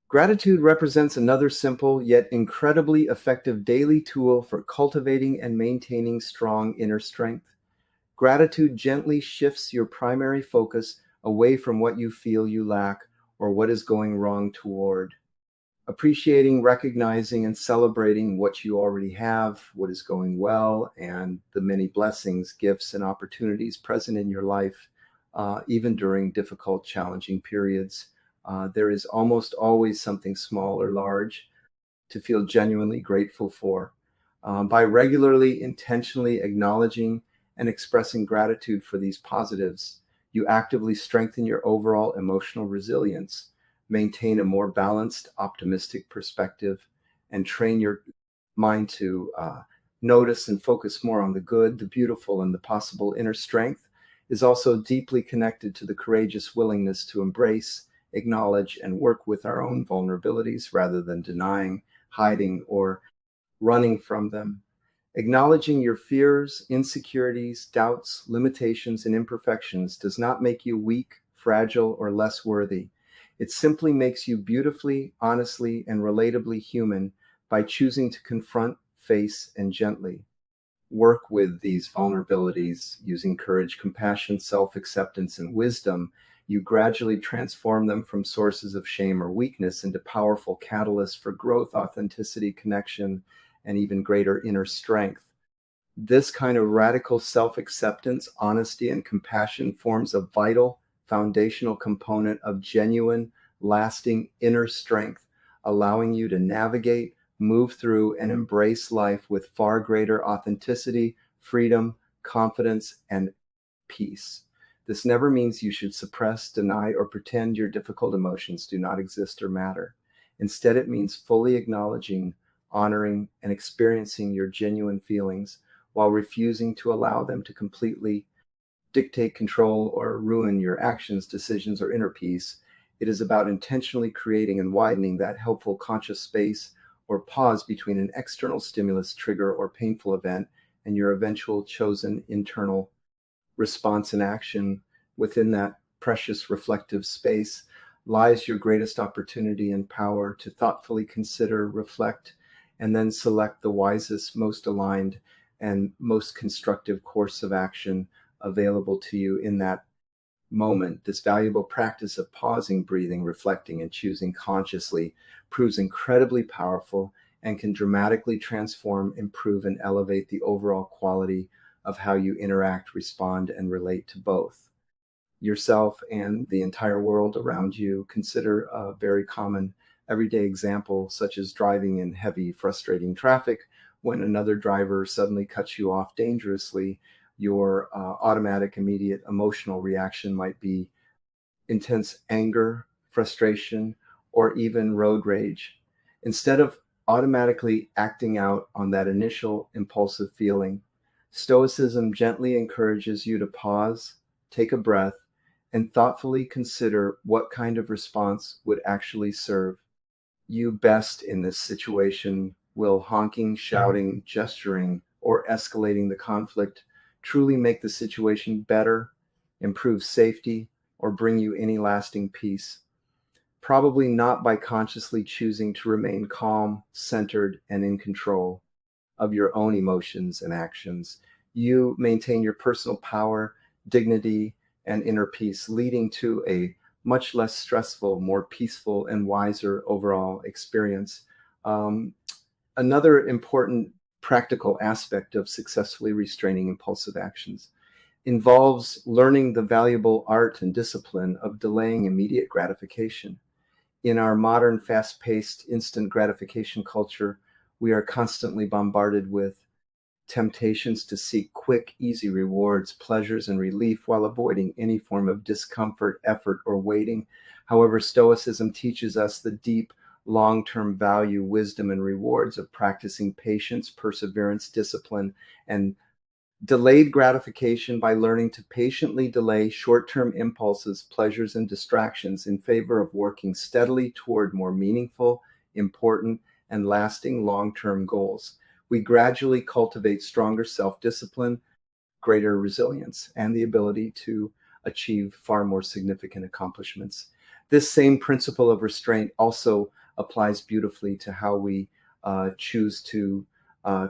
gratitude represents another simple yet incredibly effective daily tool for cultivating and maintaining strong inner strength. Gratitude gently shifts your primary focus away from what you feel you lack or what is going wrong toward appreciating, recognizing, and celebrating what you already have, what is going well, and the many blessings, gifts, and opportunities present in your life, even during difficult, challenging periods. There is almost always something small or large to feel genuinely grateful for. By regularly, intentionally acknowledging and expressing gratitude for these positives, you actively strengthen your overall emotional resilience, maintain a more balanced, optimistic perspective, and train your mind to notice and focus more on the good, the beautiful, and the possible. Inner strength is also deeply connected to the courageous willingness to embrace, acknowledge, and work with our own vulnerabilities rather than denying, hiding, or running from them. Acknowledging your fears, insecurities, doubts, limitations, and imperfections does not make you weak, fragile, or less worthy. It simply makes you beautifully, honestly, and relatably human by choosing to confront, face, and gently work with these vulnerabilities using courage, compassion, self acceptance, and wisdom. You gradually transform them from sources of shame or weakness into powerful catalysts for growth, authenticity, connection, and even greater inner strength. This kind of radical self acceptance, honesty, and compassion forms a vital foundational component of genuine, lasting inner strength, allowing you to navigate, move through, and embrace life with far greater authenticity, freedom, confidence, and peace. This never means you should suppress, deny, or pretend your difficult emotions do not exist or matter. Instead, it means fully acknowledging, honoring, and experiencing your genuine feelings while refusing to allow them to completely dictate, control, or ruin your actions, decisions, or inner peace. It is about intentionally creating and widening that helpful conscious space or pause between an external stimulus, trigger, or painful event and your eventual chosen internal response and action. Within that precious reflective space lies your greatest opportunity and power to thoughtfully consider, reflect, and then select the wisest, most aligned, and most constructive course of action available to you in that moment. This valuable practice of pausing, breathing, reflecting, and choosing consciously proves incredibly powerful and can dramatically transform, improve, and elevate the overall quality of how you interact, respond, and relate to both yourself and the entire world around you. Consider a very common everyday example, such as driving in heavy, frustrating traffic. When another driver suddenly cuts you off dangerously, your automatic, immediate emotional reaction might be intense anger, frustration, or even road rage. Instead of automatically acting out on that initial impulsive feeling, Stoicism gently encourages you to pause, take a breath, and thoughtfully consider what kind of response would actually serve you best in this situation. Will honking, shouting, gesturing, or escalating the conflict truly make the situation better, improve safety, or bring you any lasting peace? Probably not by consciously choosing to remain calm, centered, and in control of your own emotions and actions. You maintain your personal power, dignity, and inner peace, leading to a much less stressful, more peaceful, and wiser overall experience. Um, Another important practical aspect of successfully restraining impulsive actions involves learning the valuable art and discipline of delaying immediate gratification. In our modern, fast paced, instant gratification culture, we are constantly bombarded with temptations to seek quick, easy rewards, pleasures, and relief while avoiding any form of discomfort, effort, or waiting. However, Stoicism teaches us the deep, long-term value, wisdom, and rewards of practicing patience, perseverance, discipline, and Delayed gratification by learning to patiently delay short-term impulses, pleasures, and distractions in favor of working steadily toward more meaningful, important, and lasting long-term goals. We gradually cultivate stronger self-discipline, greater resilience, and the ability to achieve far more significant accomplishments. This same principle of restraint also applies beautifully to how we choose to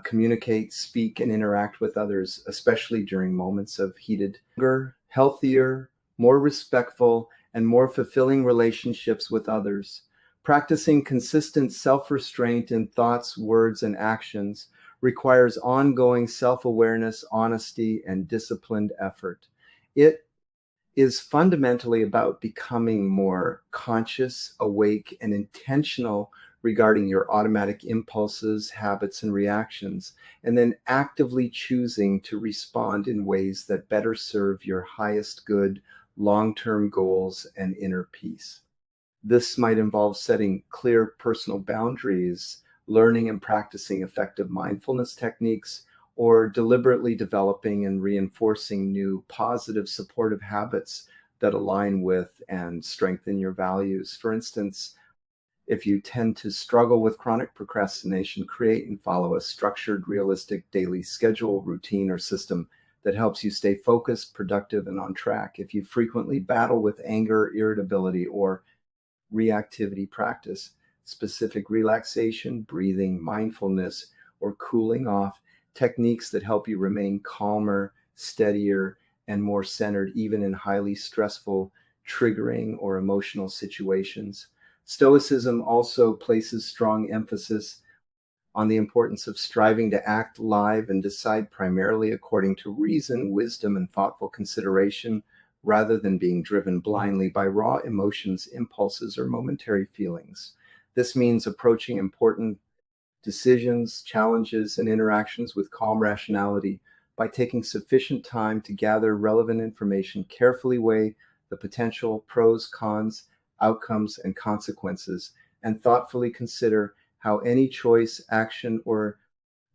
communicate, speak, and interact with others, especially during moments of heated anger. Healthier, more respectful, and more fulfilling relationships with others. Practicing consistent self restraint in thoughts, words, and actions requires ongoing self awareness, honesty, and disciplined effort. It is fundamentally about becoming more conscious, awake, and intentional regarding your automatic impulses, habits, and reactions, and then actively choosing to respond in ways that better serve your highest good, long term goals, and inner peace. This might involve setting clear personal boundaries, learning and practicing effective mindfulness techniques, or deliberately developing and reinforcing new positive supportive habits that align with and strengthen your values. For instance, if you tend to struggle with chronic procrastination, create and follow a structured, realistic daily schedule, routine, or system that helps you stay focused, productive, and on track. If you frequently battle with anger, irritability, or reactivity, practice specific relaxation, breathing, mindfulness, or cooling off techniques that help you remain calmer, steadier, and more centered, even in highly stressful, triggering, or emotional situations. Stoicism also places strong emphasis on the importance of striving to act live and decide primarily according to reason, wisdom, and thoughtful consideration, rather than being driven blindly by raw emotions, impulses, or momentary feelings. This means approaching important decisions, challenges, and interactions with calm rationality by taking sufficient time to gather relevant information, carefully weigh the potential pros, cons, outcomes, and consequences, and thoughtfully consider how any choice, action, or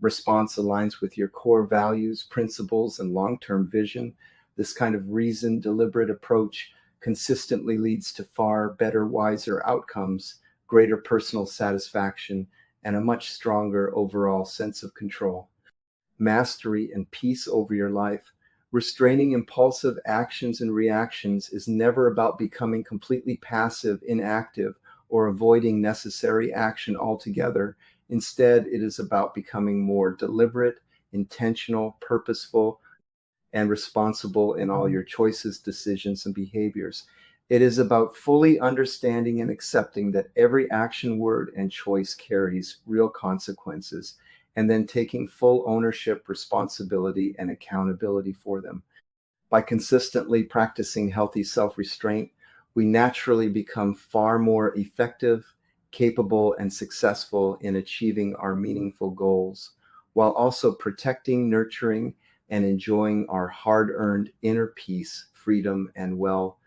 response aligns with your core values, principles, and long term vision. This kind of reasoned, deliberate approach consistently leads to far better, wiser outcomes, greater personal satisfaction, and a much stronger overall sense of control, mastery, and peace over your life. Restraining impulsive actions and reactions is never about becoming completely passive, inactive, or avoiding necessary action altogether. Instead, it is about becoming more deliberate, intentional, purposeful, and responsible in all your choices, decisions, and behaviors. It is about fully understanding and accepting that every action, word, and choice carries real consequences, and then taking full ownership, responsibility, and accountability for them. By consistently practicing healthy self restraint, we naturally become far more effective, capable, and successful in achieving our meaningful goals, while also protecting, nurturing, and enjoying our hard earned inner peace, freedom, and well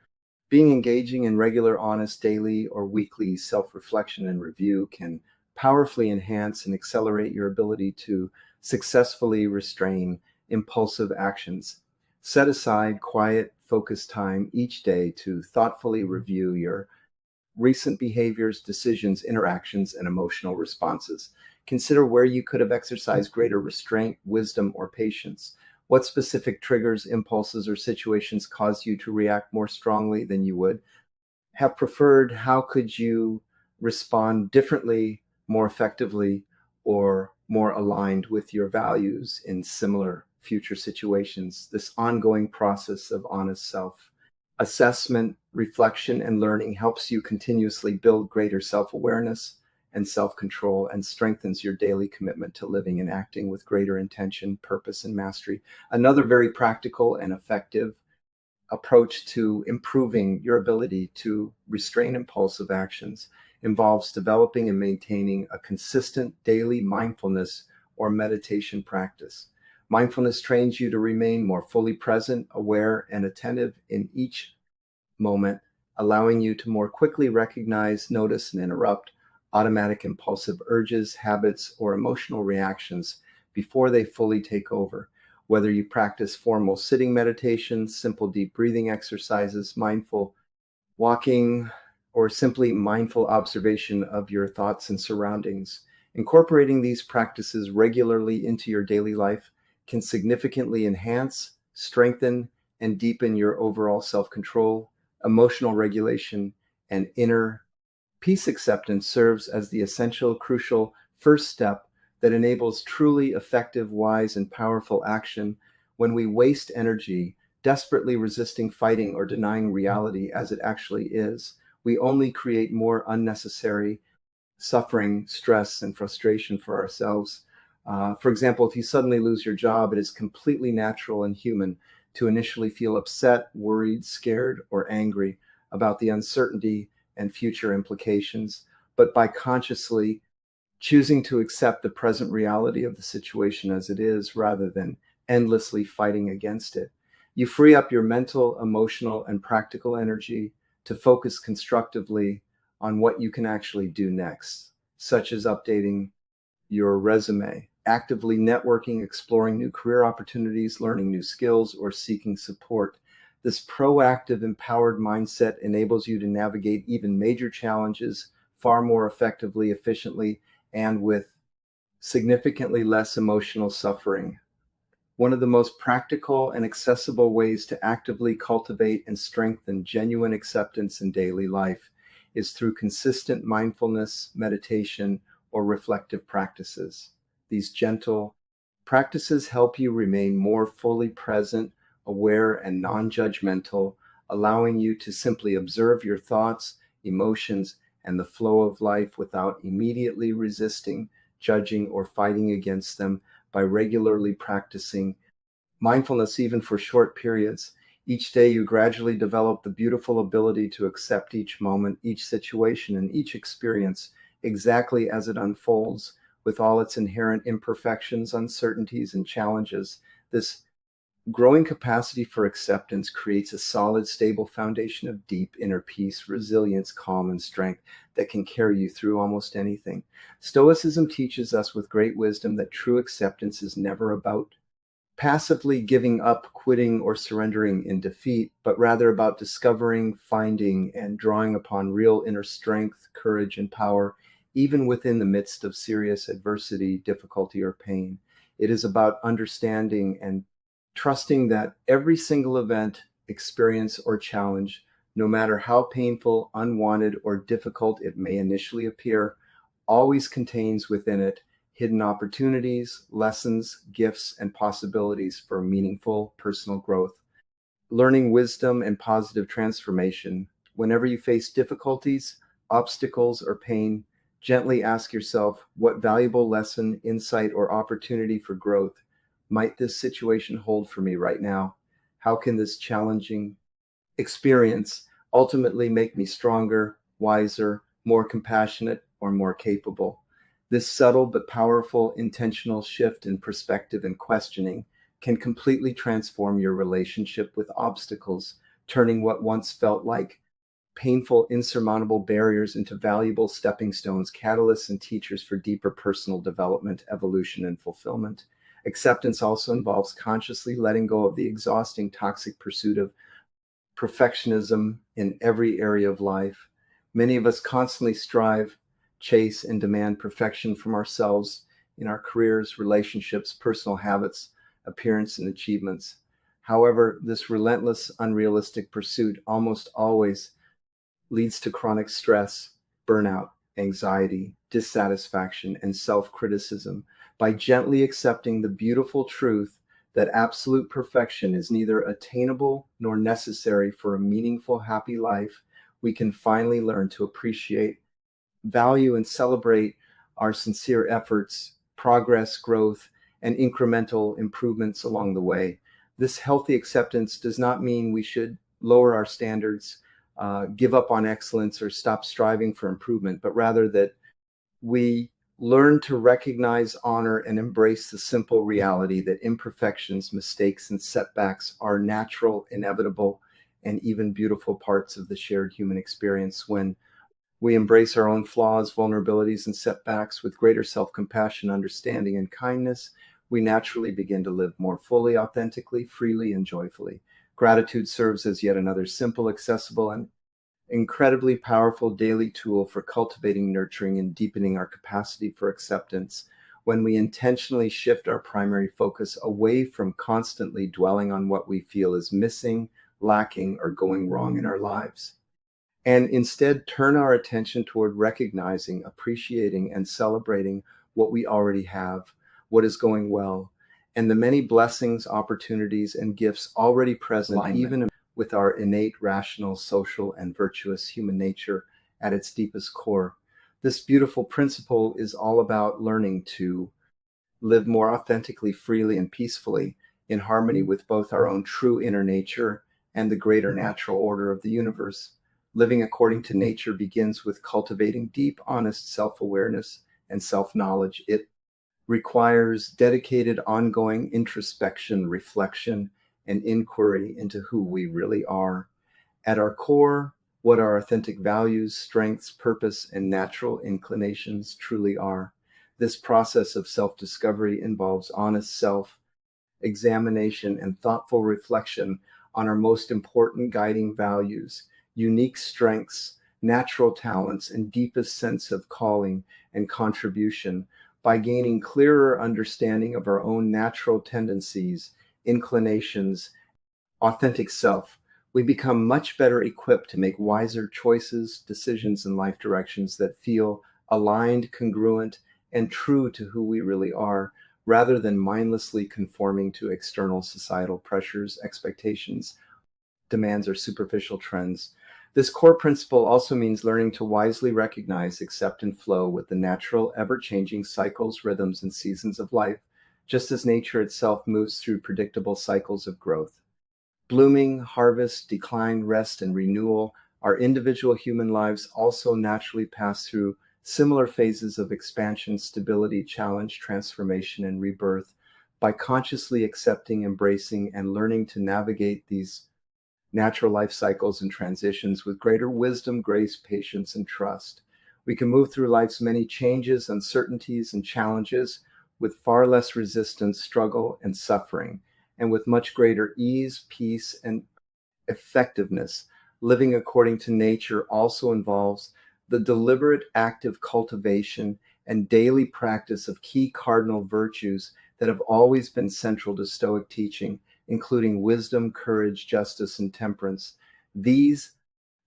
being. Engaging in regular, honest, daily, or weekly self reflection and review can powerfully enhance and accelerate your ability to successfully restrain impulsive actions. Set aside quiet, focused time each day to thoughtfully review your recent behaviors, decisions, interactions, and emotional responses. Consider where you could have exercised greater restraint, wisdom, or patience. What specific triggers, impulses, or situations caused you to react more strongly than you would have preferred? How could you respond differently, more effectively, or more aligned with your values in similar future situations? This ongoing process of honest self assessment, reflection, and learning helps you continuously build greater self awareness and self control, and strengthens your daily commitment to living and acting with greater intention, purpose, and mastery. Another very practical and effective approach to improving your ability to restrain impulsive actions involves developing and maintaining a consistent daily mindfulness or meditation practice. Mindfulness trains you to remain more fully present, aware, and attentive in each moment, allowing you to more quickly recognize, notice, and interrupt automatic impulsive urges, habits, or emotional reactions before they fully take over. Whether you practice formal sitting meditation, simple deep breathing exercises, mindful walking, or simply mindful observation of your thoughts and surroundings, incorporating these practices regularly into your daily life can significantly enhance, strengthen, and deepen your overall self-control, emotional regulation, and inner peace. Acceptance serves as the essential, crucial first step that enables truly effective, wise, and powerful action. When we waste energy desperately resisting, fighting, or denying reality as it actually is, we only create more unnecessary suffering, stress, and frustration for ourselves. For example, if you suddenly lose your job, it is completely natural and human to initially feel upset, worried, scared, or angry about the uncertainty and future implications. But by consciously choosing to accept the present reality of the situation as it is rather than endlessly fighting against it, you free up your mental, emotional, and practical energy to focus constructively on what you can actually do next, such as updating your resume, actively networking, exploring new career opportunities, learning new skills, or seeking support. This proactive, empowered mindset enables you to navigate even major challenges far more effectively, efficiently, and with significantly less emotional suffering. One of the most practical and accessible ways to actively cultivate and strengthen genuine acceptance in daily life is through consistent mindfulness, meditation, or reflective practices. These gentle practices help you remain more fully present, aware, and non-judgmental, allowing you to simply observe your thoughts, emotions, and the flow of life without immediately resisting, judging, or fighting against them. By regularly practicing mindfulness, even for short periods, each day you gradually develop the beautiful ability to accept each moment, each situation, and each experience exactly as it unfolds, with all its inherent imperfections, uncertainties, and challenges. This growing capacity for acceptance creates a solid, stable foundation of deep inner peace, resilience, calm, and strength that can carry you through almost anything. Stoicism teaches us with great wisdom that true acceptance is never about passively giving up, quitting, or surrendering in defeat, but rather about discovering, finding, and drawing upon real inner strength, courage, and power, even within the midst of serious adversity, difficulty, or pain. It is about understanding and trusting that every single event, experience, or challenge, no matter how painful, unwanted, or difficult it may initially appear, always contains within it hidden opportunities, lessons, gifts, and possibilities for meaningful personal growth, learning wisdom, and positive transformation. Whenever you face difficulties, obstacles, or pain, gently ask yourself, what valuable lesson, insight, or opportunity for growth might this situation hold for me right now? How can this challenging experience ultimately make me stronger, wiser, more compassionate, or more capable? This subtle but powerful intentional shift in perspective and questioning can completely transform your relationship with obstacles, turning what once felt like painful, insurmountable barriers into valuable stepping stones, catalysts, and teachers for deeper personal development, evolution, and fulfillment. Acceptance also involves consciously letting go of the exhausting, toxic pursuit of perfectionism in every area of life. Many of us constantly strive, chase, and demand perfection from ourselves in our careers, relationships, personal habits, appearance, and achievements. However, this relentless, unrealistic pursuit almost always leads to chronic stress, burnout, anxiety, dissatisfaction, and self-criticism. By gently accepting the beautiful truth that absolute perfection is neither attainable nor necessary for a meaningful, happy life, we can finally learn to appreciate, value, and celebrate our sincere efforts, progress, growth, and incremental improvements along the way. This healthy acceptance does not mean we should lower our standards, give up on excellence, or stop striving for improvement, but rather that we learn to recognize, honor, and embrace the simple reality that imperfections, mistakes, and setbacks are natural, inevitable, and even beautiful parts of the shared human experience. When we embrace our own flaws, vulnerabilities, and setbacks with greater self-compassion, understanding, and kindness, we naturally begin to live more fully, authentically, freely, and joyfully. Gratitude serves as yet another simple, accessible, and incredibly powerful daily tool for cultivating, nurturing, and deepening our capacity for acceptance. When we intentionally shift our primary focus away from constantly dwelling on what we feel is missing, lacking, or going wrong in our lives, and instead turn our attention toward recognizing, appreciating, and celebrating what we already have, what is going well, and the many blessings, opportunities, and gifts already present, even with our innate, rational, social, and virtuous human nature at its deepest core. This beautiful principle is all about learning to live more authentically, freely, and peacefully in harmony with both our own true inner nature and the greater natural order of the universe. Living according to nature begins with cultivating deep, honest self-awareness and self-knowledge. It requires dedicated, ongoing introspection, reflection, and inquiry into who we really are. At our core, what our authentic values, strengths, purpose, and natural inclinations truly are. This process of self-discovery involves honest self-examination and thoughtful reflection on our most important guiding values, unique strengths, natural talents, and deepest sense of calling and contribution. By gaining clearer understanding of our own natural tendencies, inclinations, authentic self, we become much better equipped to make wiser choices, decisions, and life directions that feel aligned, congruent, and true to who we really are, rather than mindlessly conforming to external societal pressures, expectations, demands, or superficial trends. This core principle also means learning to wisely recognize, accept, and flow with the natural, ever-changing cycles, rhythms, and seasons of life, just as nature itself moves through predictable cycles of growth. Blooming, harvest, decline, rest, and renewal, our individual human lives also naturally pass through similar phases of expansion, stability, challenge, transformation, and rebirth. By consciously accepting, embracing, and learning to navigate these natural life cycles and transitions with greater wisdom, grace, patience, and trust, we can move through life's many changes, uncertainties, and challenges with far less resistance, struggle, and suffering, and with much greater ease, peace, and effectiveness. Living according to nature also involves the deliberate active cultivation and daily practice of key cardinal virtues that have always been central to Stoic teaching, including wisdom, courage, justice, and temperance. These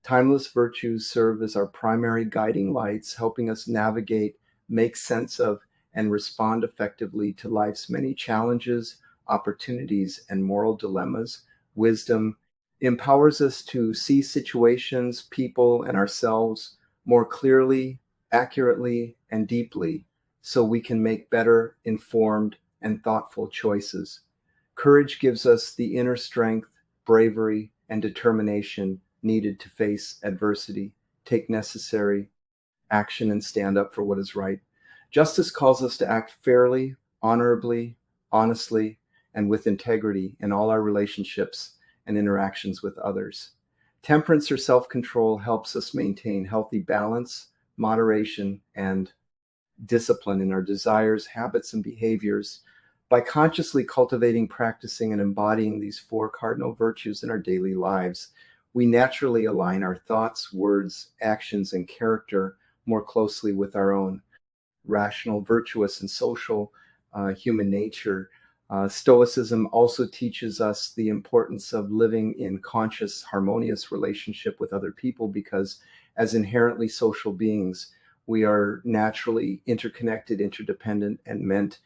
timeless virtues serve as our primary guiding lights, helping us navigate, make sense of, and respond effectively to life's many challenges, opportunities, and moral dilemmas. Wisdom empowers us to see situations, people, and ourselves more clearly, accurately, and deeply, so we can make better, informed, and thoughtful choices. Courage gives us the inner strength, bravery, and determination needed to face adversity, take necessary action, and stand up for what is right. Justice calls us to act fairly, honorably, honestly, and with integrity in all our relationships and interactions with others. Temperance or self-control helps us maintain healthy balance, moderation, and discipline in our desires, habits, and behaviors. By consciously cultivating, practicing, and embodying these four cardinal virtues in our daily lives, we naturally align our thoughts, words, actions, and character more closely with our own rational, virtuous, and social human nature. Stoicism also teaches us the importance of living in conscious, harmonious relationship with other people, because as inherently social beings, we are naturally interconnected, interdependent, and meant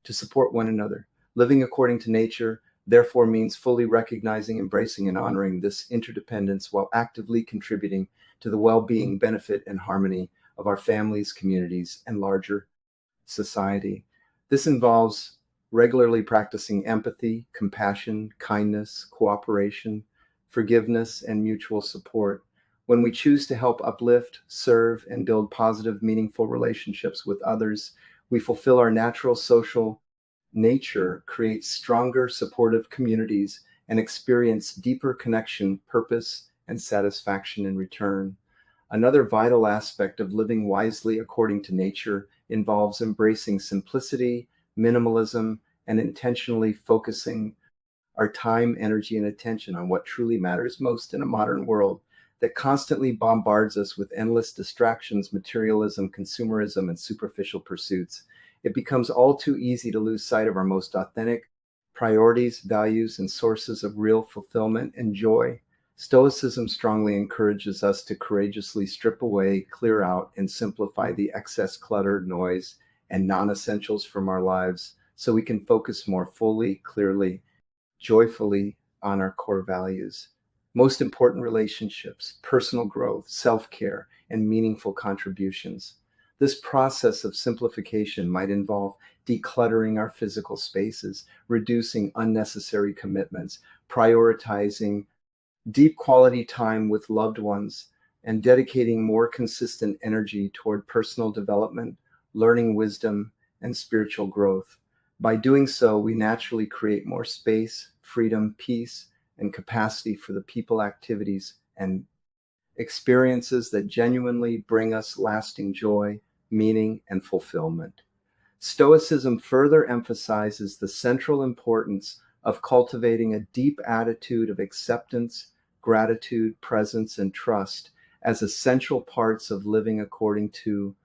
to support one another. Living according to nature, therefore, means fully recognizing, embracing, and honoring this interdependence while actively contributing to the well-being, benefit, and harmony of our families, communities, and larger society. This involves regularly practicing empathy, compassion, kindness, cooperation, forgiveness, and mutual support. When we choose to help uplift, serve, and build positive, meaningful relationships with others, we fulfill our natural social nature, create stronger, supportive communities, and experience deeper connection, purpose, and satisfaction in return. Another vital aspect of living wisely according to nature involves embracing simplicity, minimalism, and intentionally focusing our time, energy, and attention on what truly matters most in a modern world that constantly bombards us with endless distractions, materialism, consumerism, and superficial pursuits. It becomes all too easy to lose sight of our most authentic priorities, values, and sources of real fulfillment and joy. Stoicism strongly encourages us to courageously strip away, clear out, and simplify the excess clutter, noise, and non essentials from our lives so we can focus more fully, clearly, joyfully on our core values. Most important relationships, personal growth, self care, and meaningful contributions. This process of simplification might involve decluttering our physical spaces, reducing unnecessary commitments, prioritizing deep quality time with loved ones, and dedicating more consistent energy toward personal development, learning wisdom, and spiritual growth. By doing so, we naturally create more space, freedom, peace, and capacity for the people, activities, and experiences that genuinely bring us lasting joy, meaning, and fulfillment. Stoicism further emphasizes the central importance of cultivating a deep attitude of acceptance, gratitude, presence, and trust as essential parts of living according to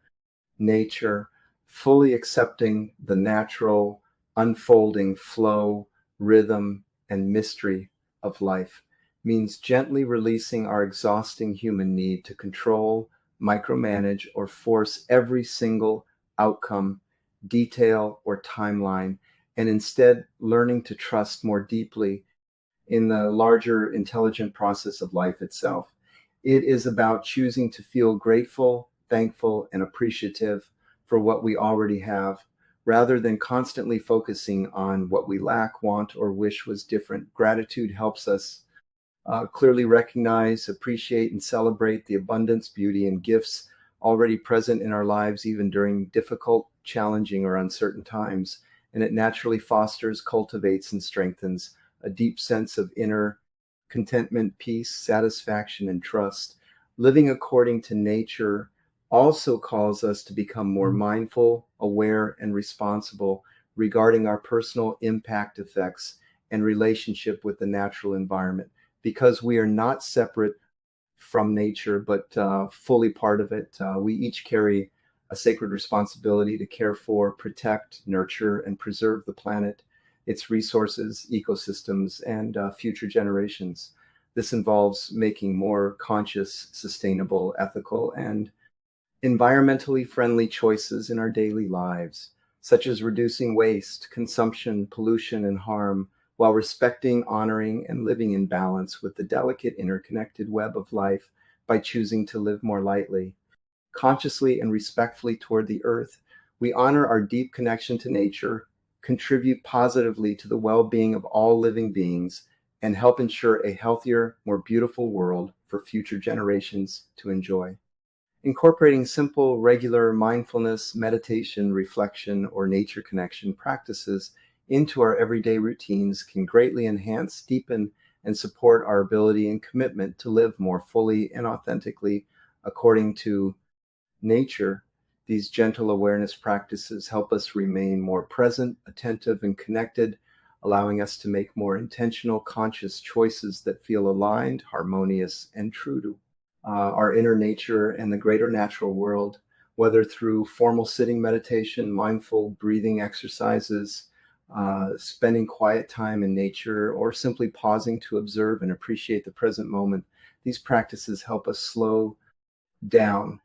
nature, fully accepting the natural unfolding flow, rhythm, and mystery of life means gently releasing our exhausting human need to control, micromanage, or force every single outcome, detail, or timeline, and instead learning to trust more deeply in the larger intelligent process of life itself. It is about choosing to feel grateful, thankful, and appreciative for what we already have, rather than constantly focusing on what we lack, want, or wish was different. Gratitude helps us clearly recognize, appreciate, and celebrate the abundance, beauty, and gifts already present in our lives, even during difficult, challenging, or uncertain times. And it naturally fosters, cultivates, and strengthens a deep sense of inner contentment, peace, satisfaction, and trust. Living according to nature also calls us to become more mindful, aware, and responsible regarding our personal impact effects and relationship with the natural environment. Because we are not separate from nature, but fully part of it, we each carry a sacred responsibility to care for, protect, nurture, and preserve the planet, its resources, ecosystems, and future generations. This involves making more conscious, sustainable, ethical, and environmentally friendly choices in our daily lives, such as reducing waste, consumption, pollution, and harm, while respecting, honoring, and living in balance with the delicate interconnected web of life by choosing to live more lightly, consciously, and respectfully toward the earth. We honor our deep connection to nature, contribute positively to the well-being of all living beings, and help ensure a healthier, more beautiful world for future generations to enjoy. Incorporating simple, regular mindfulness, meditation, reflection, or nature connection practices into our everyday routines can greatly enhance, deepen, and support our ability and commitment to live more fully and authentically according to nature. These gentle awareness practices help us remain more present, attentive, and connected, allowing us to make more intentional, conscious choices that feel aligned, harmonious, and true to our inner nature and the greater natural world, whether through formal sitting meditation, mindful breathing exercises, spending quiet time in nature, or simply pausing to observe and appreciate the present moment. These practices help us slow down,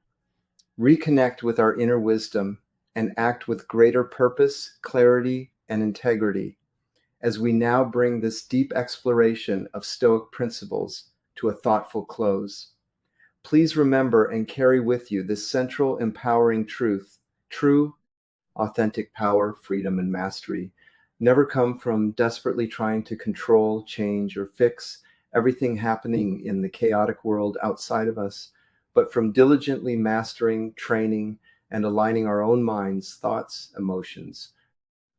reconnect with our inner wisdom, and act with greater purpose, clarity, and integrity as we now bring this deep exploration of Stoic principles to a thoughtful close. Please remember and carry with you this central empowering truth. True, authentic power, freedom, and mastery never come from desperately trying to control, change, or fix everything happening in the chaotic world outside of us, but from diligently mastering, training, and aligning our own minds, thoughts, emotions,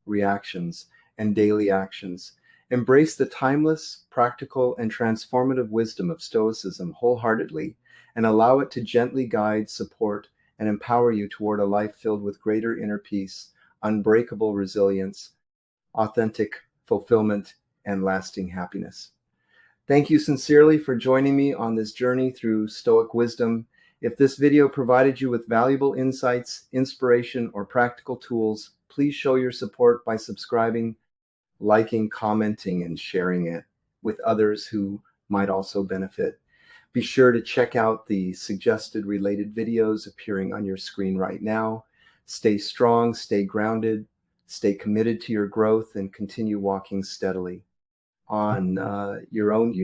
reactions, and daily actions. Embrace the timeless, practical, and transformative wisdom of Stoicism wholeheartedly and allow it to gently guide, support, and empower you toward a life filled with greater inner peace, unbreakable resilience, authentic fulfillment, and lasting happiness. Thank you sincerely for joining me on this journey through Stoic wisdom. If this video provided you with valuable insights, inspiration, or practical tools, please show your support by subscribing, liking, commenting, and sharing it with others who might also benefit. Be sure to check out the suggested related videos appearing on your screen right now. Stay strong, stay grounded, stay committed to your growth, and continue walking steadily on your own